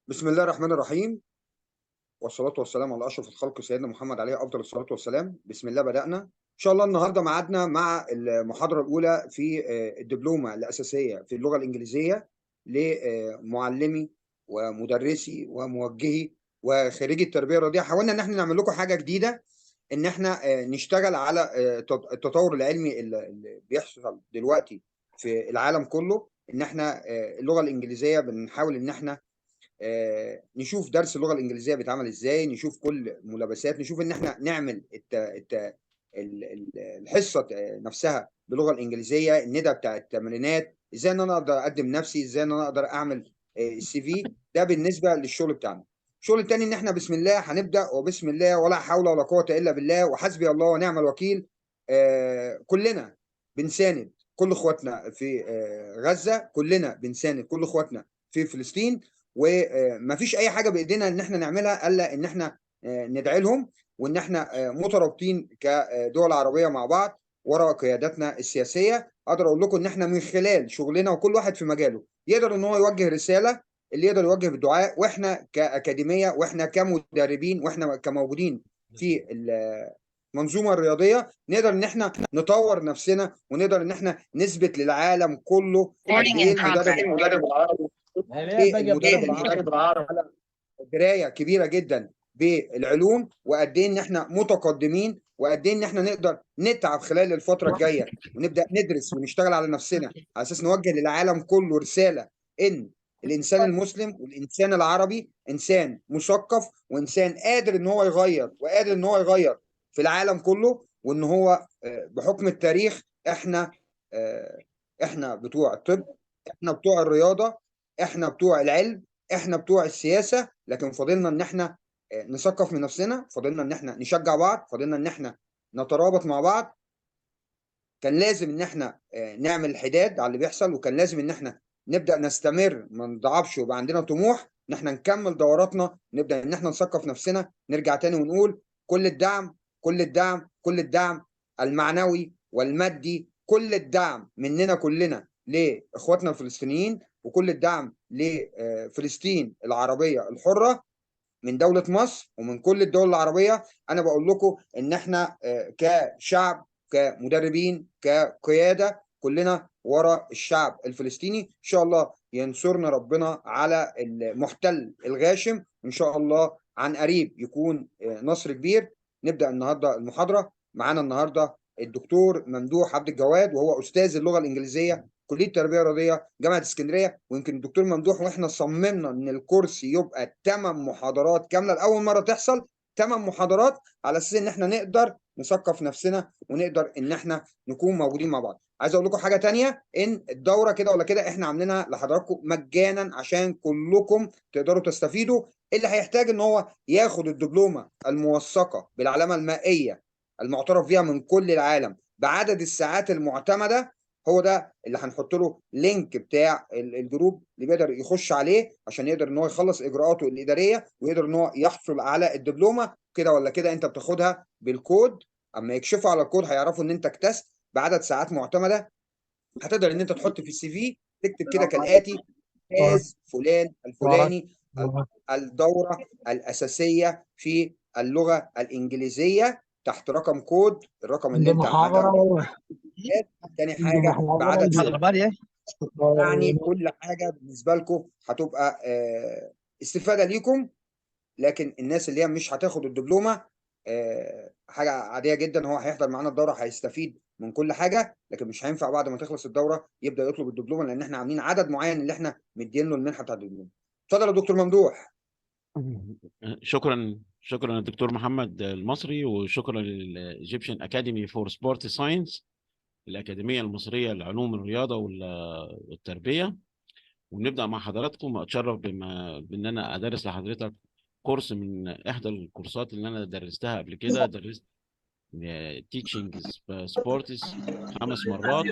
بسم الله الرحمن الرحيم، والصلاة والسلام على أشرف الخلق سيدنا محمد عليه أفضل الصلاة والسلام. بسم الله بدأنا. إن شاء الله النهارده ميعادنا مع المحاضرة الأولى في الدبلومة الأساسية في اللغة الإنجليزية لمعلمي ومدرسي وموجهي وخريجي التربية الرياضية. حاولنا إن احنا نعمل لكم حاجة جديدة، إن احنا نشتغل على التطور العلمي اللي بيحصل دلوقتي في العالم كله. إن احنا اللغة الإنجليزية بنحاول إن احنا نشوف درس اللغه الانجليزيه بيتعمل ازاي، نشوف كل ملابسات، نشوف ان احنا نعمل الحصه نفسها باللغه الانجليزيه، الندى بتاع التمرينات، ازاي ان انا اقدر اقدم نفسي، ازاي ان انا اقدر اعمل السي في. ده بالنسبه للشغل بتاعنا. الشغل التاني ان احنا بسم الله هنبدا، وبسم الله ولا حول ولا قوه الا بالله وحسبي الله ونعم الوكيل. كلنا بنساند كل اخواتنا في غزه، كلنا بنساند كل اخواتنا في فلسطين، وما فيش اي حاجه بايدينا ان احنا نعملها الا ان احنا ندعي لهم، وان احنا مترابطين كدول عربيه مع بعض وراء قياداتنا السياسيه. اقدر اقول لكم ان احنا من خلال شغلنا وكل واحد في مجاله يقدر ان هو يوجه رساله، اللي يقدر يوجه بالدعاء، واحنا كاكاديميه واحنا كمدربين واحنا كموجودين في المنظومه الرياضيه نقدر ان احنا نطور نفسنا، ونقدر ان احنا نثبت للعالم كله قد ايه المدرب العربي، المدرب العربي على درايه كبيره جدا بالعلوم، وقد ايه ان احنا متقدمين، وقد ايه ان احنا نقدر نتعب خلال الفتره الجايه ونبدا ندرس ونشتغل على نفسنا على اساس نوجه للعالم كله رساله ان الانسان المسلم والانسان العربي انسان مثقف، وانسان قادر ان هو يغير، وقادر ان هو يغير في العالم كله. وان هو بحكم التاريخ احنا احنا بتوع الطب، احنا بتوع الرياضه، احنا بتوع العلم، احنا بتوع السياسه، لكن فاضلنا ان احنا نثقف من نفسنا، فاضلنا ان احنا نشجع بعض، فاضلنا ان احنا نترابط مع بعض. كان لازم ان احنا نعمل الحداد على اللي بيحصل، وكان لازم ان احنا نبدا نستمر، ما نضعفش، ويبقى عندنا طموح ان احنا نكمل دوراتنا، نبدا ان احنا نثقف نفسنا. نرجع تاني ونقول كل الدعم، كل الدعم، كل الدعم المعنوي والمادي، كل الدعم مننا كلنا لاخواتنا الفلسطينيين، وكل الدعم لفلسطين العربيه الحره من دولة مصر ومن كل الدول العربية. أنا بقول لكم إن إحنا كشعب، كمدربين، كقيادة، كلنا ورا الشعب الفلسطيني. إن شاء الله ينصرنا ربنا على المحتل الغاشم، إن شاء الله عن قريب يكون نصر كبير. نبدأ النهاردة المحاضرة. معانا النهاردة الدكتور ممدوح عبد الجواد، وهو أستاذ اللغة الإنجليزية كليه التربيه الرياضيه جامعه اسكندريه. ويمكن الدكتور ممدوح واحنا صممنا ان الكورس يبقى 8 محاضرات كامله، لاول مره تحصل 8 محاضرات، على اساس ان احنا نقدر نثقف نفسنا ونقدر ان احنا نكون موجودين مع بعض. عايز اقول لكم حاجه تانية، ان الدوره كده ولا كده احنا عاملينها لحضراتكم مجانا عشان كلكم تقدروا تستفيدوا. اللي هيحتاج ان هو ياخد الدبلومه الموثقه بالعلامه المائيه المعترف بها من كل العالم بعدد الساعات المعتمده، هو ده اللي هنحط له لينك بتاع الجروب اللي بيقدر يخش عليه عشان يقدر ان هو يخلص اجراءاته الاداريه ويقدر ان هو يحصل على الدبلومه. كده ولا كده انت بتاخدها بالكود، اما يكشفوا على الكود هيعرفوا ان انت اكتست بعدد ساعات معتمده. هتقدر ان انت تحط في السي في، تكتب كده كالاتي: استاذ فلان الفلاني، الدوره الاساسيه في اللغه الانجليزيه تحت رقم كود، الرقم اللي انت هتاخده. تاني حاجه بعدد ساعات. يعني كل حاجه بالنسبه لكم هتبقى استفاده ليكم. لكن الناس اللي هي مش هتاخد الدبلومه حاجه عاديه جدا، هو هيحضر معانا الدوره هيستفيد من كل حاجه، لكن مش هينفع بعد ما تخلص الدوره يبدا يطلب الدبلومه، لان احنا عاملين عدد معين اللي احنا مدين له المنحه بتاعت الدبلومه. اتفضل يا دكتور ممدوح. شكرا للدكتور محمد المصري، وشكرا للإيجيبشن أكاديمي فور سبورت ساينس، الأكاديمية المصرية للعلوم الرياضة والتربية. ونبدأ مع حضراتكم. أتشرف بأن أنا أدرس لحضرتك كورس من إحدى الكورسات اللي أنا درستها قبل كده. درست تيتشنج سبورتس 5 مرات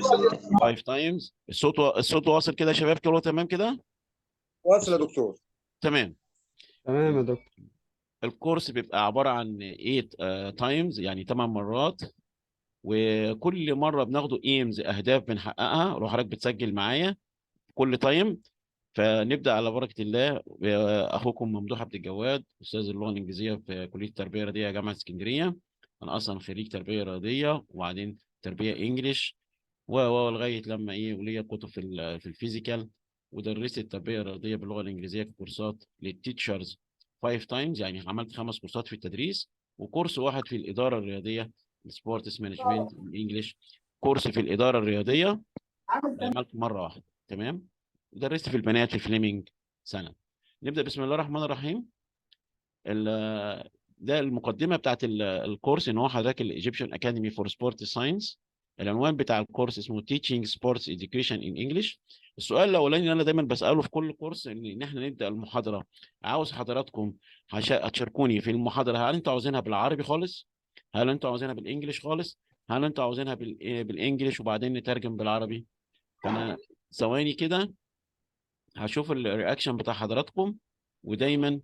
5 تايمز. الصوت واصل كده يا شباب؟ كله تمام كده؟ واصل يا دكتور. تمام. تمام يا دكتور. الكورس بيبقى عبارة عن 8 تايمز، يعني 8 مرات، وكل مرة بناخده ايمز، أهداف بنحققها. روح حضرتك بتسجل معايا كل تايم فنبدا على بركه الله. اخوكم ممدوح عبد الجواد، استاذ اللغه الانجليزيه في كليه التربيه الرياضيه جامعه اسكندريه. انا اصلا خريج تربيه رياضيه وبعدين تربيه انجليش لغايه لما وليا كتب في الفيزيكال. ودرست التربيه الرياضيه باللغه الانجليزيه ككورسات للتيتشرز 5 تايمز، يعني عملت 5 كورسات في التدريس، وكورس واحد في الاداره الرياضيه سبورتس مانجمنت انجليش. كورس في الاداره الرياضيه عملته مره واحده. تمام. درست في البنات في فليمنج سنه. نبدا بسم الله الرحمن الرحيم. ده المقدمه بتاعت الكورس، ان هو حضرتك الايجيبشن اكاديمي فور سبورت ساينس. العنوان بتاع الكورس اسمه Teaching Sports Education in English. السؤال الاولاني اللي انا دايما بساله في كل كورس ان احنا نبدا المحاضره، عاوز حضراتكم هتشاركوني في المحاضره، هل انتوا عاوزينها بالعربي خالص؟ هل انتوا عاوزينها بالانجلش خالص؟ هل انتوا عاوزينها بالانجلش وبعدين نترجم بالعربي؟ فانا ثواني كده هشوف الرياكشن بتاع حضراتكم. ودايما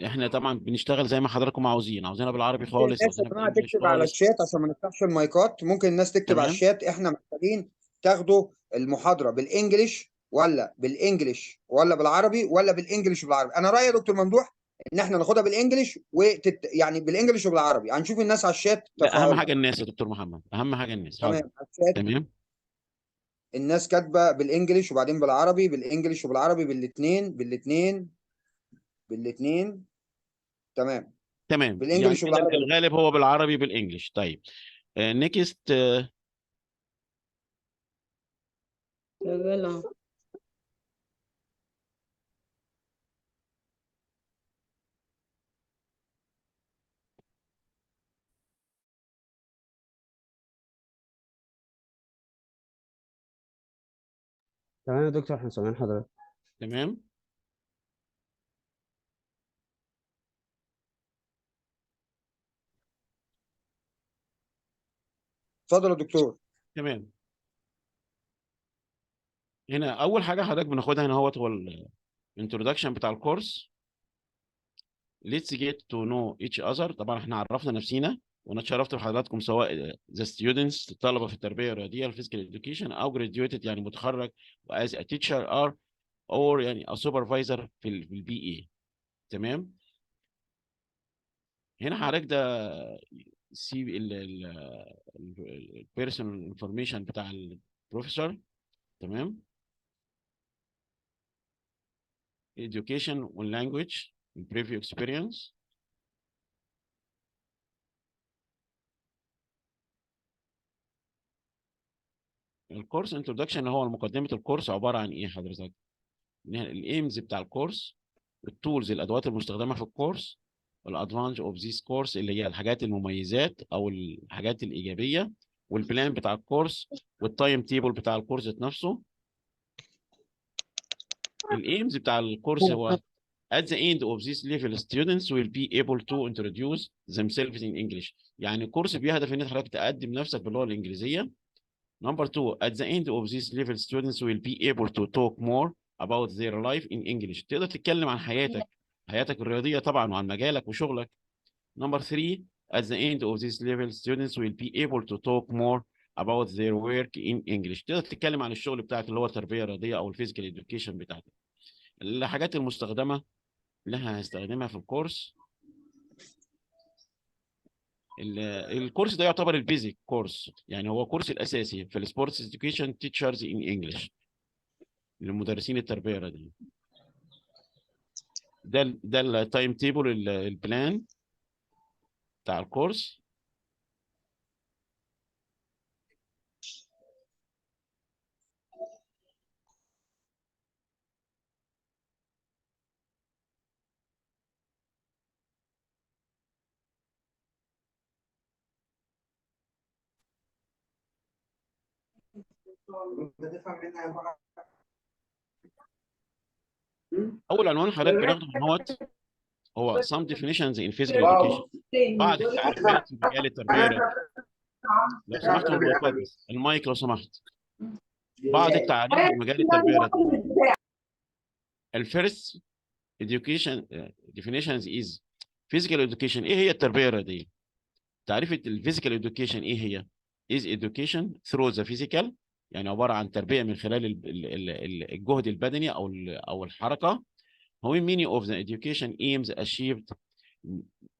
احنا طبعا بنشتغل زي ما حضراتكم عاوزينها بالعربي ممكن خالص، الناس يا عاوزينها جماعه بالانجلش تكتب على خالص. الشات عشان ما نفتحش المايكات. ممكن الناس تكتب على تمام. الشات احنا محتاجين تاخدوا المحاضره بالانجلش ولا بالانجلش ولا بالعربي ولا بالانجلش وبالعربي. انا رايي يا دكتور ممدوح ان احنا ناخدها بالانجلش يعني بالانجلش وبالعربي. هنشوف الناس على الشات لا، اهم تفاعلها. حاجه الناس يا دكتور محمد، اهم حاجه الناس. حاضر. تمام. على الشات تمام. الناس كاتبه بالانجلش وبعدين بالعربي، بالانجلش وبالعربي، بالاثنين. تمام. تمام، يعني بالانجلش كده وبالعربي. الغالب هو بالعربي بالانجلش. طيب. نيكست. شغالة. تمام يا دكتور، احنا سامعين حضرتك. تمام. اتفضل يا دكتور. تمام. هنا اول حاجه حضرتك بناخدها هنا هو الانترودكشن بتاع الكورس. Let's get to know each other. طبعا احنا عرفنا نفسينا، وانا اتشرفت بحضراتكم سواء the students الطلبه في التربيه الرياضيه الفيزيكال education او graduated يعني متخرج as a teacher or يعني a supervisor في البي اي. تمام. هنا حضرتك ده سي البيرسونال انفورميشن بتاع البروفيسور. تمام. education واللانجوج preview experience. الكورس انترودكشن هو مقدمه الكورس عباره عن ايه حضرتك؟ الايمز بتاع الكورس، التولز الادوات المستخدمه في الكورس، الادفانتج اوف ذيس كورس اللي هي الحاجات المميزات او الحاجات الايجابيه، والبلان بتاع الكورس، والتايم تيبل بتاع الكورس نفسه. الايمز بتاع الكورس هو at the end of this level students will be able to introduce themselves in English. يعني الكورس بيهدف ان حضرتك تقدم نفسك باللغه الانجليزيه. Number two, at the end of this level students will be able to talk more about their life in English. تقدر تتكلم عن حياتك الرياضيه طبعا وعن مجالك وشغلك. Number three, at the end of this level students will be able to talk more about their work in English. تقدر تتكلم عن الشغل بتاعك اللي هو التربيه الرياضيه او الفيزيكال education بتاعتك. الحاجات المستخدمه اللي احنا هنستخدمها في الكورس. الكورس ده يعتبر البيزك كورس، يعني هو كورس الاساسي في السبورتس education teachers in English للمدرسين التربيه الرياضيه. ده التايم تيبل البلان بتاع الكورس. اول عنوان حضرتك بناخده هو some definitions in physical education. بعض التعريفات في مجال التربيه الرياضيه. لو سمحت المايكات، المايك لو سمحت. بعض التعريف في مجال التربيه الرياضيه. الفيرست education definitions is physical education. ايه هي التربيه الرياضيه؟ تعريف الفيزيكال education ايه هي؟ is education through the physical يعني عباره عن تربيه من خلال الجهد البدني او الحركه. هو many of the education aims achieved.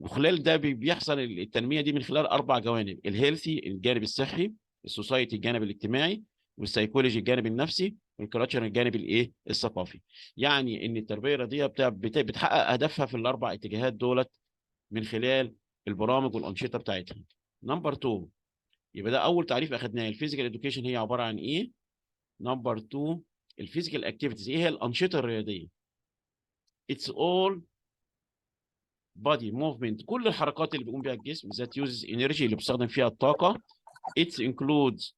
وخلال ده بيحصل التنميه دي من خلال 4 جوانب: الهيلثي الجانب الصحي، السوسايتي الجانب الاجتماعي، والسيكولوجي الجانب النفسي، والكلتشر الجانب الايه الثقافي. يعني ان التربيه الرياضيه بتحقق اهدافها في ال4 اتجاهات دولت من خلال البرامج والانشطه بتاعتها. نمبر 2، يبقى ده اول تعريف اخذناه. الفيزيكال اديوكيشن هي عباره عن ايه؟ نمبر 2، الفيزيكال اكتيفيتيز ايه هي الانشطه الرياضيه؟ اتس اول body movement، كل الحركات اللي بيقوم بها الجسم that uses energy اللي بيستخدم فيها الطاقه. it includes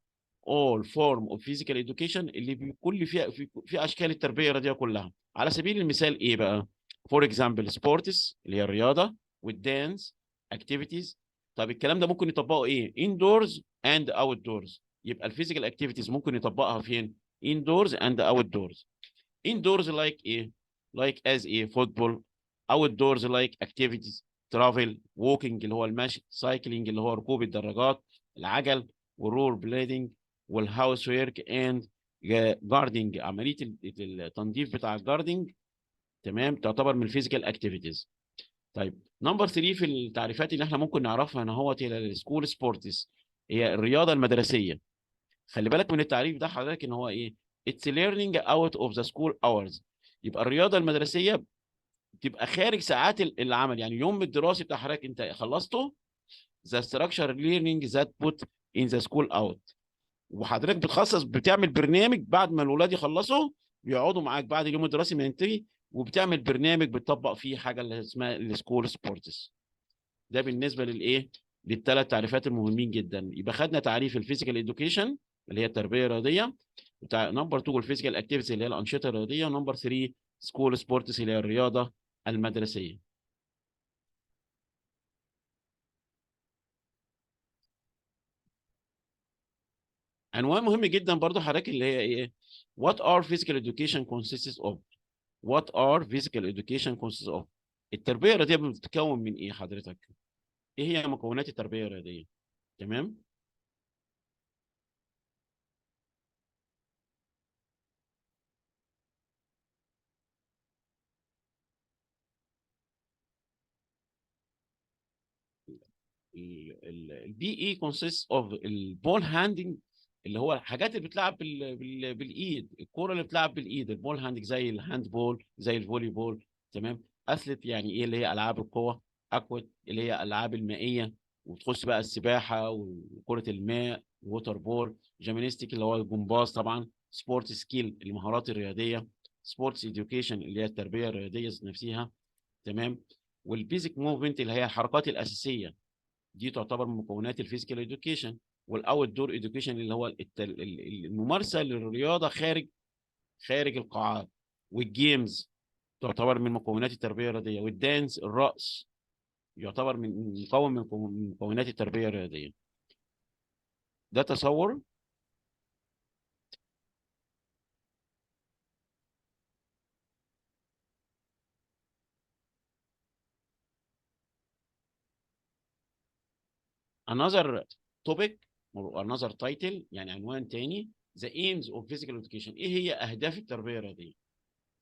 all form of physical education اللي كل فيها في اشكال التربيه الرياضيه كلها. على سبيل المثال ايه بقى؟ for example sports اللي هي الرياضه، والدانس activities. طب الكلام ده ممكن يطبقه ايه؟ indoors and outdoors. يبقى الفيزيكال activities ممكن يطبقها فين؟ indoors and outdoors. indoors like ايه؟ like as ايه؟ football. outdoors like activities travel walking اللي هو المشي، cycling اللي هو ركوب الدراجات العجل، والرول بليدنج، والهاوس ويرك اند جاردنج عمليه التنظيف بتاع الجاردنج. تمام، تعتبر من الفيزيكال اكتيفيتيز. طيب نمبر 3 في التعريفات اللي احنا ممكن نعرفها هنا هو السكول سبورتس، هي الرياضه المدرسيه. خلي بالك من التعريف ده حضرتك ان هو ايه؟ it's learning out of the school hours. يبقى الرياضه المدرسيه تبقى خارج ساعات العمل، يعني يوم الدراسي بتاع حضرتك انت خلصته the structure learning that put in the school out. وحضرتك بتعمل برنامج بعد ما الولاد يخلصوا بيقعدوا معاك بعد اليوم الدراسي ما ينتهي، وبتعمل برنامج بتطبق فيه حاجه اللي اسمها السكول سبورتس. ده بالنسبه للايه؟ لل3 تعريفات المهمين جدا. يبقى خدنا تعريف الفيزيكال اديوكيشن اللي هي التربيه الرياضيه، نمبر 2 الفيزيكال اكتيفيتي اللي هي الانشطه الرياضيه، نمبر 3 سكول سبورتس اللي هي الرياضه المدرسيه. عنوان مهم جدا برضو حضرتك اللي هي ايه؟ What are physical education consists of؟ What are physical education consists of؟ التربية الرياضية بتتكون من ايه حضرتك؟ ايه هي مكونات التربية الرياضية؟ تمام؟ البي اي consists of البول هاندنج اللي هو الحاجات اللي بتلعب بالايد، الكوره اللي بتلعب بالايد، البول هاندنج زي الهاند بول زي الفولي بول. تمام؟ اثلت يعني ايه؟ اللي هي العاب القوه. اكوت اللي هي الالعاب المائيه، وتخش بقى السباحه وكره الماء، ووتر بول. جيمناستيك اللي هو الجمباز طبعا. سبورت سكيل المهارات الرياضيه. سبورتس اديوكيشن اللي هي التربيه الرياضيه نفسها. تمام؟ والبيزك موفمنت اللي هي الحركات الاساسيه، دي تعتبر من مكونات الفيزيكال اديوكيشن. والاوت دور اديوكيشن اللي هو الممارسه للرياضه خارج القاعات. والجيمز تعتبر من مكونات التربيه الرياضيه. والدانس الرقص يعتبر مكون من مكونات التربيه الرياضيه. ده تصور. another topic or another title، يعني عنوان تاني: the aims of physical education. ايه هي اهداف التربيه الرياضيه؟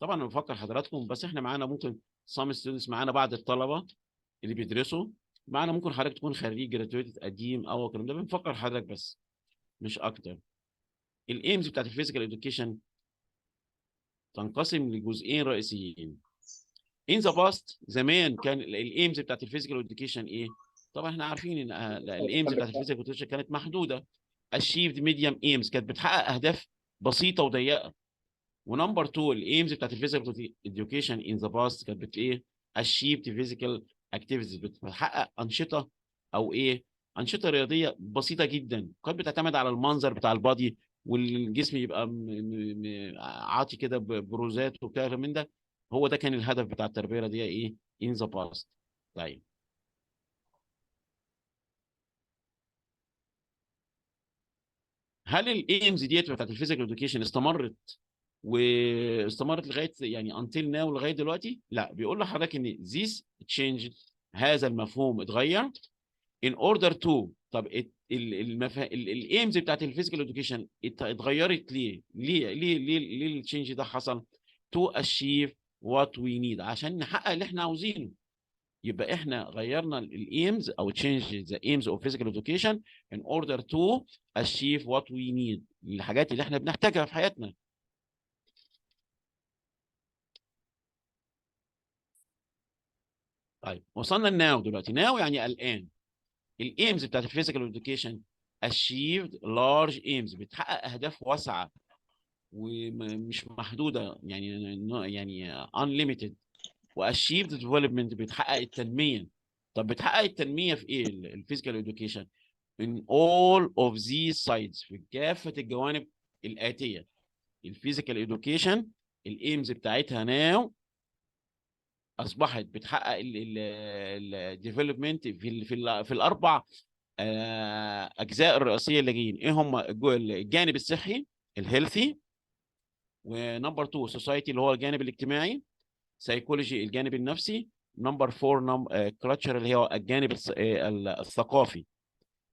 طبعا انا بفكر حضراتكم، بس احنا معانا ممكن some students معانا بعض الطلبه اللي بيدرسوا معانا، ممكن حضرتك تكون خريج جراتويتد قديم او الكلام ده، بنفكر حضرتك بس مش اكتر. الايمز بتاعت الفيزيكال اديوكيشن تنقسم لجزئين رئيسيين. ان ذا باست زمان كان الايمز بتاعت الفيزيكال اديوكيشن ايه؟ طبعا احنا عارفين ان الايمز بتاعت الفيزيكال اديوكيشن كانت محدوده. اشيفد ميديوم ايمز كانت بتحقق اهداف بسيطه وضيقه. ونمبر 2 الايمز بتاعت الفيزيكال اديوكيشن ان ذا باست كانت ايه؟ اشيفد فيزيكال اكتيفيتيز، بتحقق انشطه او ايه؟ انشطه رياضيه بسيطه جدا، كانت بتعتمد على المنظر بتاع البادي، والجسم يبقى عاطي كده بروزات وبتاع من ده. هو ده كان الهدف بتاع التربيه الرياضيه ايه؟ ان ذا باست. طيب هل الايمز ديت بتاعت الفيزيكال اديوكيشن واستمرت لغايه يعني until now لغايه دلوقتي؟ لا، بيقول لحضرتك ان this changed، هذا المفهوم اتغير in order to. طب الايمز بتاعت الفيزيكال اديوكيشن اتغيرت ليه؟ ليه التشينج ده حصل؟ تو اشيف وات وي نيد، عشان نحقق اللي احنا عاوزينه. يبقى احنا غيرنا الايمز او تشينج ذا ايمز اوف فيزيكال اديوكيشن ان اوردر تو اشيف وات وي نيد، الحاجات اللي احنا بنحتاجها في حياتنا. طيب وصلنا لناو دلوقتي. ناو يعني الان. الايمز بتاعت الفيزيكال اديوكيشن achieved large aims، بتحقق اهداف واسعه ومش محدوده، يعني unlimited. وachieved development، بتحقق التنميه. طب بتحقق التنميه في ايه الفيزيكال اديوكيشن؟ in all of these sides، في كافه الجوانب الاتيه. الفيزيكال اديوكيشن الايمز بتاعتها ناو اصبحت بتحقق الديفلوبمنت في الاربع اجزاء الرئيسيه اللي جايين. ايه هم؟ الجانب الصحي الهيلثي، ونمبر 2 سوسايتي اللي هو الجانب الاجتماعي، سايكولوجي الجانب النفسي، نمبر 4 كلتشر اللي هو الجانب الثقافي.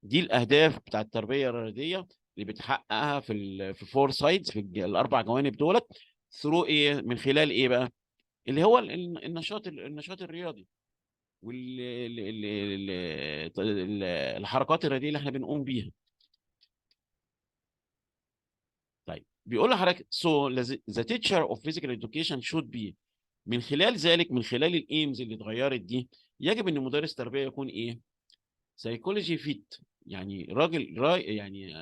دي الاهداف بتاعت التربيه الرياضيه اللي بتحققها في فور سايدز، في الاربع جوانب دولت. ثرو ايه؟ من خلال ايه بقى؟ اللي هو النشاط الرياضي والحركات الرياضيه اللي احنا بنقوم بيها. طيب بيقول لحضرتك so the teacher of physical education should be، من خلال ذلك، من خلال الايمز اللي اتغيرت دي، يجب ان مدرس تربيه يكون ايه؟ سايكولوجي فيت، يعني راجل يعني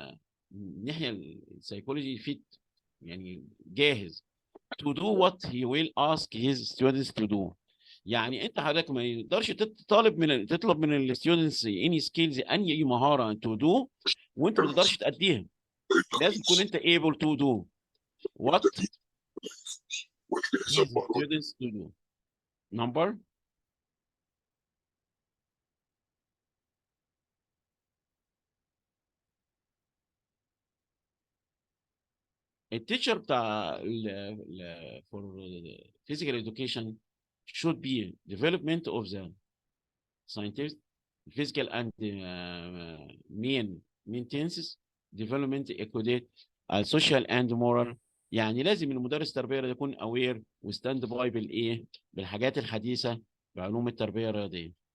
الناحيه السايكولوجي فيت، يعني جاهز to do what he will ask his students to do. يعني انت حضرتك ما يقدرش تطلب من الستودنتس اني سكيلز، اي مهاره to do وانت ما تقدرش تأديها. لازم تكون انت able to do what his students to do. Number التيتشر بتاع for physical education should be development of the scientific, physical and maintenance development equity social and moral. يعني لازم المدرس التربيه يكون اوير وستاند باي بالايه؟ بالحاجات الحديثه بعلوم التربيه الرياضيه.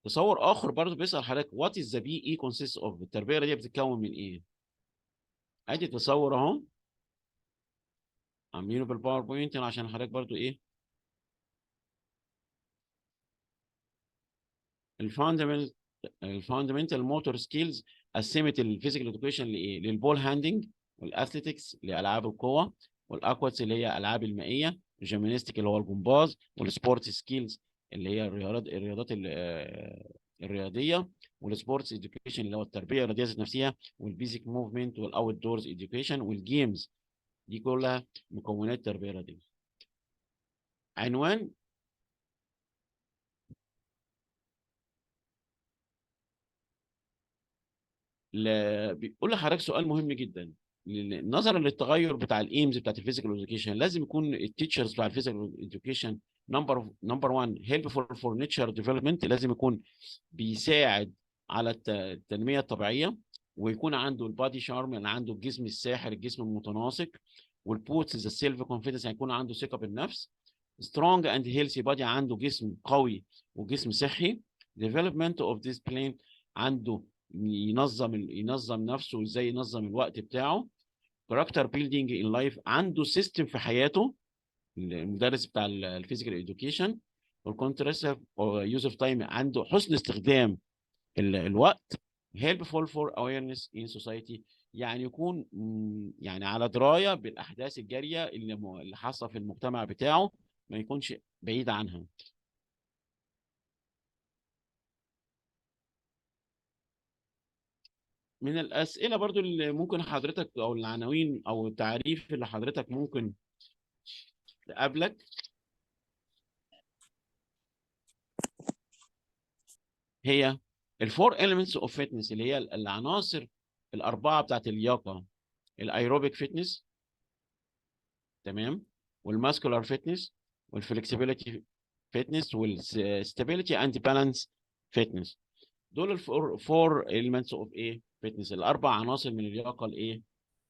تصور اخر برضه بيسال حضرتك وات از ذا بي اي كونسيست اوف، التربيه الرياضيه بتتكون من ايه؟ ادي تصور اهو عاملينه بالباوربوينت عشان حضرتك برضه ايه الفاندمنتال موتور سكيلز. قسمت الفيزيكال اديوكيشن لايه؟ للبول هاندنج، والاثليتكس لالعاب القوه، والاكواتس اللي هي الالعاب المائيه، الجيمناستيك اللي هو الجمباز، والسبورت سكيلز اللي هي الرياضات الرياضيه، والسبورتس اديوكيشن اللي هو التربيه الرياضيه ذات نفسها، والبيزك موفمنت، والاوت دورز اديوكيشن، والجيمز. دي كلها مكونات تربيه رياضيه. عنوان بيقول لحضرتك سؤال مهم جدا. نظرا للتغير بتاع الايمز بتاعت الفيزيكال اديوكيشن، لازم يكون التيتشرز بتاع الفيزيكال اديوكيشن نمبر 1 هيلبفول فور نيتشر ديفلوبمنت، لازم يكون بيساعد على التنميه الطبيعيه، ويكون عنده البادي شارم، يعني عنده الجسم الساحر، الجسم المتناسق، والبوتس ذا سيلف كونفيدنس، يعني يكون عنده ثقه بالنفس. سترونج اند هيلثي بادي، عنده جسم قوي وجسم صحي. ديفلوبمنت اوف ديسبلين، عنده ينظم نفسه، ازاي ينظم الوقت بتاعه. كاركتر بيلدينج ان لايف، عنده سيستم في حياته، المدرس بتاع الفيزيكال اديوكيشن. والكونترسيف يوز اوف تايم، عنده حسن استخدام الوقت. هيلبفول فور اويرنس ان سوسايتي، يعني يكون يعني على درايه بالاحداث الجاريه اللي حاصله في المجتمع بتاعه، ما يكونش بعيد عنها. من الأسئلة برضو اللي ممكن حضرتك، أو العناوين أو التعريف اللي حضرتك ممكن تقابلك، هي الفور elements of fitness اللي هي العناصر الاربعه بتاعت اللياقه: الايروبيك فيتنس، تمام، والماسكولار فيتنس، والفلكسبيليتي فيتنس، والستابيليتي اند بالانس فيتنس. دول الفور elements of ايه فيتنس، الاربع عناصر من اللياقه الايه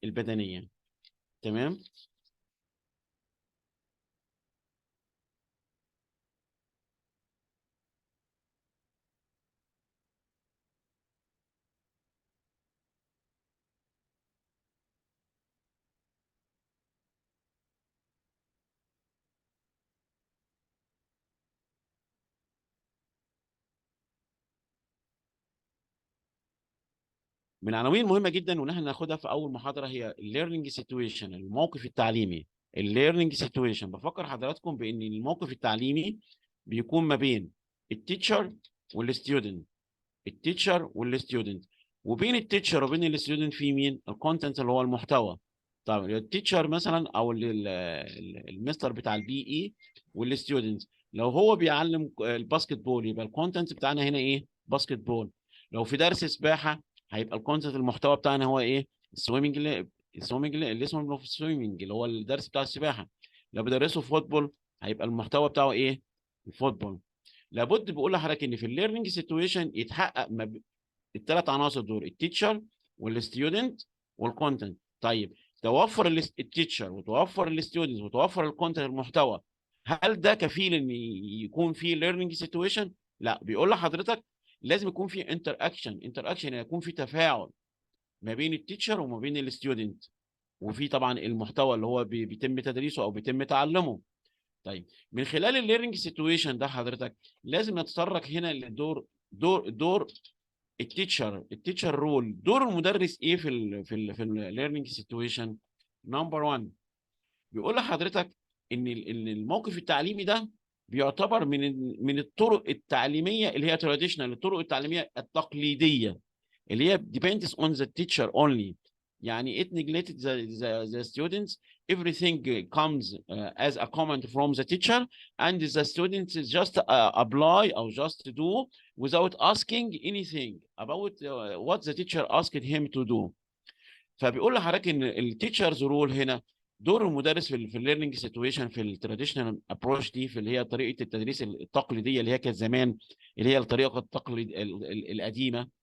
البدنيه، تمام. من العناوين المهمه جدا وان احنا ناخدها في اول محاضره هي الليرنينج سيتويشن، الموقف التعليمي. الليرنينج سيتويشن، بفكر حضراتكم بان الموقف التعليمي بيكون ما بين التيتشر والستودنت، التيتشر والستودنت، وبين التيتشر وبين الستودنت في مين؟ الكونتنت اللي هو المحتوى. طبعا التيتشر مثلا او المستر بتاع البي اي، والستودنت لو هو بيعلم الباسكت بول يبقى الكونتنت بتاعنا هنا ايه؟ باسكت بول. لو في درس سباحه هيبقى الكونتنت المحتوى بتاعنا هو ايه؟ السويمنج، اللي اسمه السويمنج اللي هو الدرس بتاع السباحه. لو بدرسه فوتبول هيبقى المحتوى بتاعه ايه؟ الفوتبول. لابد بقول لحضرتك ان في الليرنينج سيتويشن يتحقق الثلاث عناصر دول: التيتشر والستودنت والكونتنت. طيب توفر التيتشر وتوفر الستودنت وتوفر الكونتنت المحتوى، هل ده كفيل ان يكون في ليرنينج سيتويشن؟ لا، بيقول لحضرتك لازم يكون في انتر اكشن، يكون في تفاعل ما بين التيتشر وما بين الستودنت، وفي طبعا المحتوى اللي هو بيتم تدريسه او بيتم تعلمه. طيب من خلال الليرنينج سيتويشن ده حضرتك لازم نتطرق هنا لدور دور التيتشر رول. دور المدرس ايه في الليرنينج سيتويشن؟ نمبر 1 بيقول لحضرتك ان الموقف التعليمي ده بيعتبر من الطرق التعليميه اللي هي تراديشنال، الطرق التعليميه التقليديه اللي هي depends on the teacher only. يعني it neglected the students. Everything comes as a comment from the teacher, and the students just apply or just do without asking anything about what the teacher asked him to do. فبيقول لحضرتك ان التيتشرز رول هنا، دور المدرس في الليرنينج سيتويشن في التراديشنال ابروش دي، في اللي هي طريقه التدريس التقليديه اللي هي كانت زمان، اللي هي الطريقه القديمه.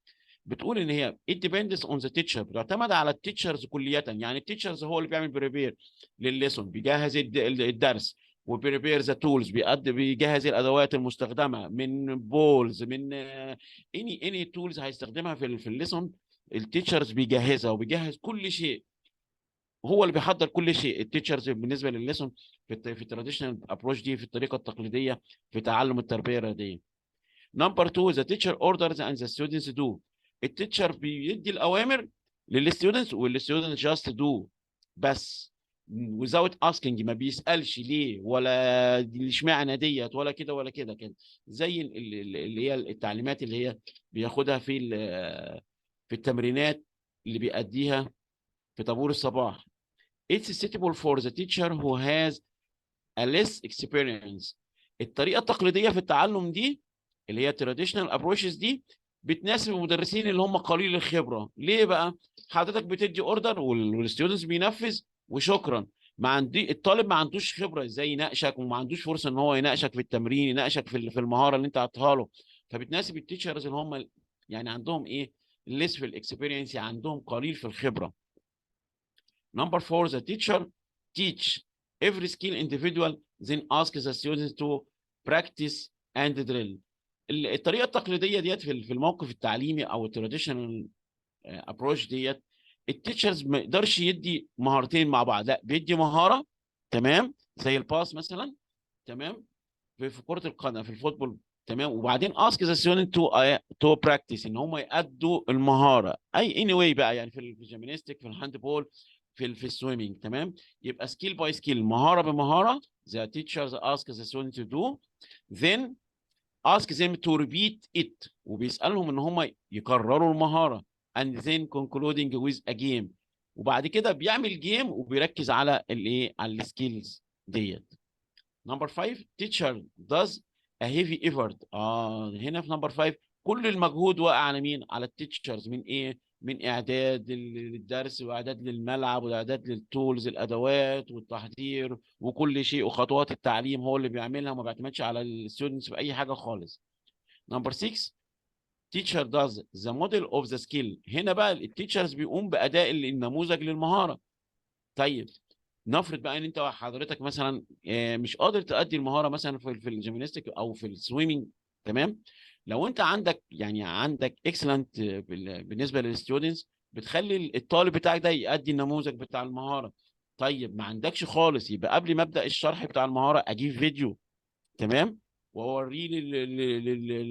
بتقول ان هي it depends on the teacher، بتعتمد على التيتشرز كليا. يعني التيتشرز هو اللي بيعمل بريبير للليسون، بيجهز الدرس، وبريبير ذا تولز، بيجهز الادوات المستخدمه من بولز، من اني تولز هيستخدمها في الليسون. التيتشرز بيجهزها وبيجهز كل شيء، هو اللي بيحضر كل شيء. التيتشرز بالنسبه للليسون في التراديشنال ابروش دي، في الطريقه التقليديه في تعلم التربيه الرياضيه. نمبر 2 the teacher orders and the students do. التيتشر بيدي الاوامر للستودنتس والستودنت جاست دو بس، without asking، ما بيسالش ليه ولا اشمعنى ديت ولا كده ولا كده كده، زي اللي هي التعليمات اللي هي بياخدها في التمرينات اللي بيأديها في طابور الصباح. It's suitable for the teacher who has a less experience. الطريقه التقليديه في التعلم دي اللي هي التراديشنال ابروشز دي بتناسب المدرسين اللي هم قليل الخبره. ليه بقى؟ حضرتك بتدي اوردر والستودنتس بينفذ وشكرا. ما عندي الطالب ما عندوش خبره ازاي يناقشك، وما عندوش فرصه ان هو يناقشك في التمرين، يناقشك في المهاره اللي انت عطاها له. فبتناسب التيتشرز اللي هم يعني عندهم ايه؟ ليس في الاكسبيرينس، يعني عندهم قليل في الخبره. Number 4 the teacher teach every skill individual then ask the students to practice and drill. الطريقه التقليديه ديت في الموقف التعليمي او التراديشنال ابروش ديت، التيتشرز ما يقدرش يدي مهارتين مع بعض، لا بيدي مهاره، تمام، زي الباس مثلا، تمام، في كره القدم في الفوتبول، تمام، وبعدين ask the student to practice ان هم يأدوا المهاره اي anyway بقى، يعني في الجيمناستيك، في الهاند بول، في السويمنج، تمام. يبقى سكيل باي سكيل، مهاره بمهاره. the teachers ask the student to do then ask them to repeat it، وبيسألهم ان هم يكرروا المهارة and then concluding with a game، وبعد كده بيعمل جيم وبيركز على الايه؟ على السكيلز ديت. نمبر 5 teacher does a heavy effort. هنا في نمبر 5 كل المجهود واقع على مين؟ على التيتشرز. من ايه؟ من اعداد للدرس، واعداد للملعب، واعداد للتولز، الادوات والتحضير وكل شيء، وخطوات التعليم هو اللي بيعملها، وما بيعتمدش على الستودنتس في اي حاجه خالص. نمبر 6، teacher does the model of the skill. هنا بقى التيتشرز بيقوم باداء النموذج للمهاره. طيب نفرض بقى ان انت حضرتك مثلا مش قادر تأدي المهاره مثلا في الجيمناستيك او في السويمنج، تمام؟ لو انت عندك عندك اكسلنت بالنسبه للستودنتس، بتخلي الطالب بتاعك ده يأدي النموذج بتاع المهاره. طيب ما عندكش خالص، يبقى قبل ما ابدا الشرح بتاع المهاره اجيب فيديو، تمام، واوريه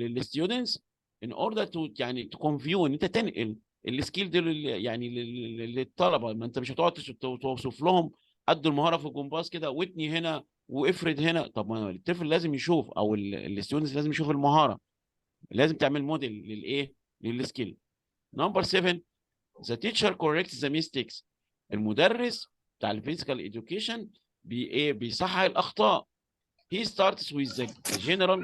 للستودنتس ان اوردر تو يعني تكونفيو ان انت تنقل السكيل دي للطلبه. ما انت مش هتقعد توصف لهم قد المهاره في الجمباز كده واتني هنا وافرد هنا. طب ما الطفل لازم يشوف، او الستودنتس لازم يشوف المهاره، لازم تعمل موديل للايه؟ للسكيل. نمبر 7، the teacher corrects the mistakes. المدرس بتاع الفيزيكال اديوكيشن بيصحح الاخطاء. he starts with the general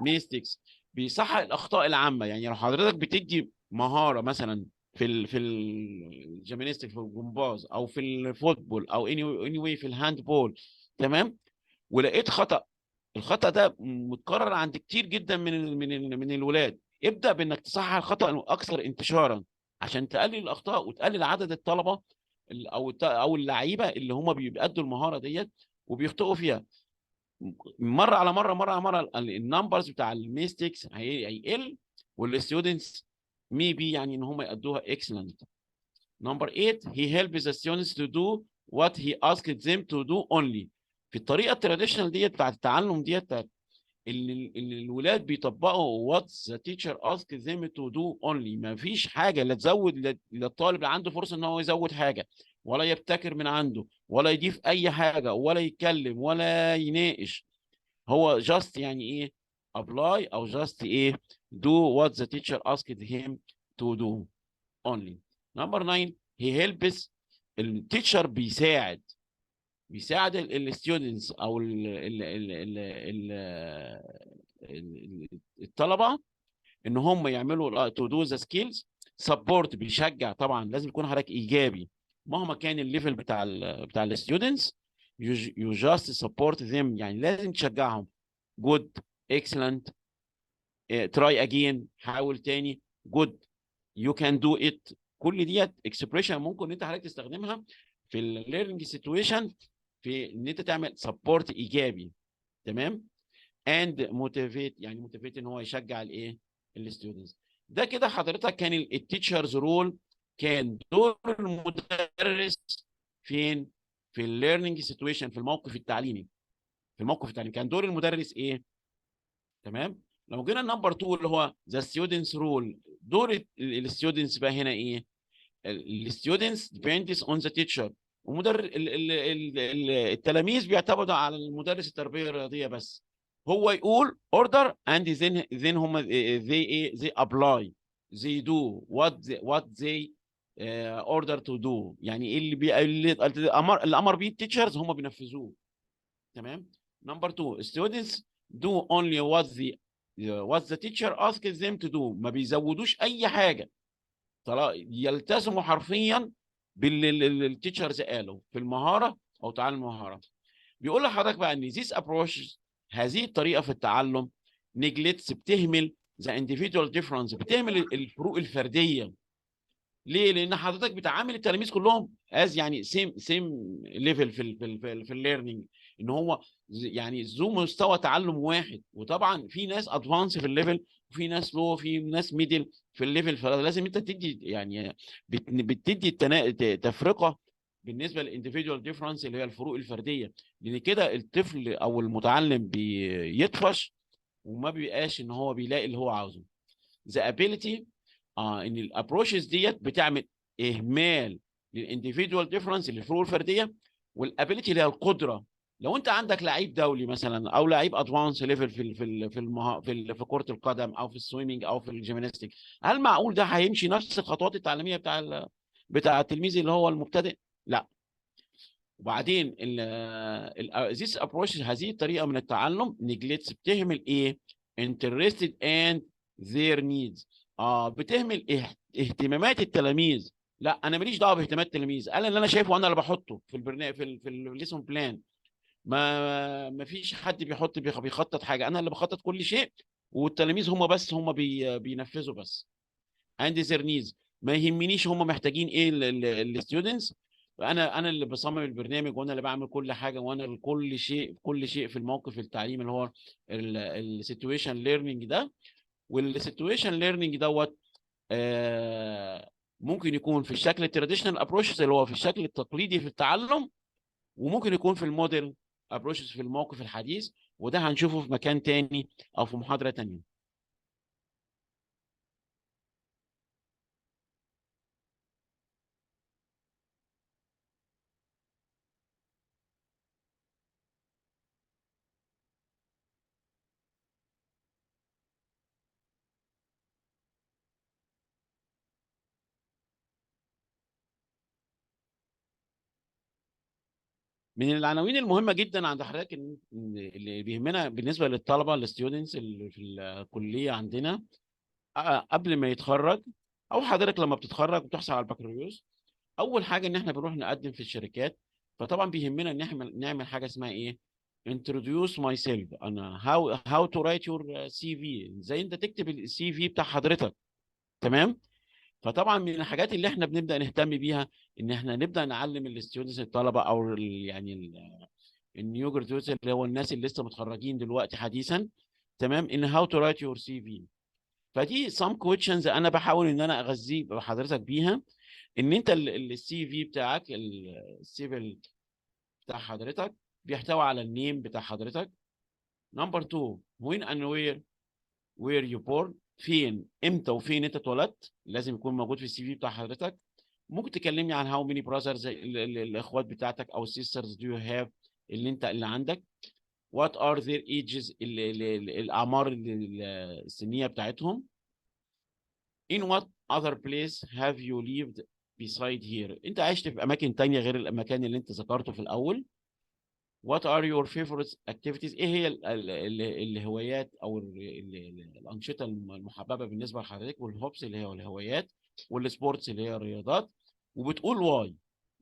mistakes. بيصحح الاخطاء العامه. يعني لو حضرتك بتدي مهاره مثلا في الجيمناستيك، في الجمباز، او في الفوتبول، او اني واي في الهاندبول، تمام، ولقيت خطا، الخطا ده متكرر عند كتير جدا من الولاد، ابدا بانك تصحح الخطا الاكثر انتشارا عشان تقلل الاخطاء وتقلل عدد الطلبه او اللعيبه اللي هم بيأدوا المهاره ديت وبيخطئوا فيها. مره على مره النمبرز بتاع الميستيكس هيقل، والستودنتس ميبي يعني ان هم يأدوها excellent. Number 8، he helps the students to do what he asked them to do only. في الطريقه التراديشنال ديت بتاعت التعلم ديت، اللي الولاد بيطبقوا what the teacher asked them to do only. ما فيش حاجه لا تزود للطالب اللي عنده فرصه ان هو يزود حاجه، ولا يبتكر من عنده، ولا يضيف اي حاجه، ولا يتكلم، ولا يناقش. هو just يعني ايه؟ apply، او just ايه؟ do what the teacher asked him to do only. Number 9، he helps. التيتشر بيساعد الستودنتس او الطلبه ان هم يعملوا تو دو ذا سكيلز. سبورت، بيشجع، طبعا لازم يكون حضرتك ايجابي مهما كان الليفل بتاع الستودنتس. يو جاست سبورت ذيم، يعني لازم تشجعهم. جود، اكسلنت، تراي اجين، حاول تاني، جود، يو كان دو ات. كل ديت اكسبريشن ممكن انت حضرتك تستخدمها في الليرنينج سيتويشن، في ان انت تعمل سبورت ايجابي، تمام. اند موتيفيت، يعني موتيفيت ان هو يشجع الايه؟ الستودنتس. ده كده حضرتك كان التيتشرز رول، كان دور المدرس فين؟ في الليرنينج سيتويشن، في الموقف التعليمي. كان دور المدرس ايه؟ تمام. لو جينا النمبر 2 اللي هو ذا ستودنتس رول، دور الستودنتس بقى هنا ايه؟ الستودنتس depends on the teacher. التلاميذ بيعتمدوا على المدرس التربيه الرياضيه بس. هو يقول order and then هم they apply، they do what they order to do. يعني ايه اللي امر بيه التيتشرز هم بينفذوه، تمام. نمبر 2، students do only what the teacher asks them to do. ما بيزودوش اي حاجه، يلتزموا حرفيا باللي التيتشرز قالوا في المهاره او تعلم المهاره. بيقول لحضرتك بقى ان this approach، هذه الطريقه في التعلم، neglects، بتهمل the individual difference، بتهمل الفروق الفرديه. ليه؟ لان حضرتك بتعامل التلاميذ كلهم يعني سيم ليفل في الليرنينج، ان هو يعني ذو مستوى تعلم واحد. وطبعا في ناس ادفانس في الليفل، وفي ناس لو، في ناس ميدل في الليفل، فلازم انت تدي يعني بتدي تفرقه بالنسبه للانديفيدوال ديفرنس اللي هي الفروق الفرديه، لان كده الطفل او المتعلم بيطفش وما بيبقاش ان هو بيلاقي اللي هو عاوزه. the ability، ان الابروشز ديت بتعمل اهمال للانديفيدوال ديفرنس، الفروق الفرديه، والابيليتي اللي هي القدره. لو انت عندك لعيب دولي مثلا، او لعيب ادفانس ليفل في كره القدم، او في السويمنج، او في الجيمناستيك، هل معقول ده هيمشي نفس الخطوات التعليميه بتاع التلميذ اللي هو المبتدئ؟ لا. وبعدين this approach، هذه الطريقه من التعلم، نجلتس، بتهمل ايه؟ interested and their needs. بتهمل اهتمامات التلاميذ. لا، انا ماليش دعوه باهتمامات التلاميذ، انا اللي انا شايفه انا اللي بحطه في البرنامج في الليسون بلان. ما فيش حد بيخطط حاجه، انا اللي بخطط كل شيء، والتلاميذ هم بس هم بينفذوا بس. and their needs. ما يهمنيش هم محتاجين ايه الستودنتس، انا اللي بصمم البرنامج، وانا اللي بعمل كل حاجه، وانا كل شيء في الموقف التعليمي اللي هو السيتويشن ليرنينج ده. والسيتويشن ليرنينج دوت ممكن يكون في الشكل التراديشنال ابروشز اللي هو في الشكل التقليدي في التعلم، وممكن يكون في الموديل ابروشز في الموقف الحديث، وده هنشوفه في مكان تاني او في محاضره تانيه. من العناوين المهمه جدا عند حضرتك اللي بيهمنا بالنسبه للطلبه الستودنتس اللي في الكليه عندنا قبل ما يتخرج، او حضرتك لما بتتخرج وتحصل على البكالوريوس، اول حاجه ان احنا بنروح نقدم في الشركات. فطبعا بيهمنا ان احنا نعمل حاجه اسمها ايه، introduce myself. انا how to write your CV، ازاي انت تكتب السي في بتاع حضرتك. تمام. فطبعا من الحاجات اللي احنا بنبدا نهتم بيها ان احنا نبدا نعلم الستودنتس الطلبه او يعني النيو جراديوتس اللي هو الناس اللي لسه متخرجين دلوقتي حديثا. تمام. ان هاو تو رايت يور سي في. فدي سام كويشنز انا بحاول ان انا اغذي حضرتك بيها، ان انت السي في بتاعك السي في بتاع حضرتك بيحتوي على النيم بتاع حضرتك. نمبر 2، وين اند وير يو بورن، فين امتى وفين انت اتولدت، لازم يكون موجود في السي في بتاع حضرتك. ممكن تكلمني عن هاو ماني براذرز، الاخوات بتاعتك او sisters do you have اللي عندك. what are their ages، الاعمار السنيه بتاعتهم. in what other place have you lived beside here، انت عشت في اماكن تانية غير المكان اللي انت ذكرته في الاول. what are your favorite activities، ايه هي الهوايات او الانشطه المحببه بالنسبه لحضرتك، والهوبس اللي هي الهوايات، والسبورتس اللي هي الرياضات. وبتقول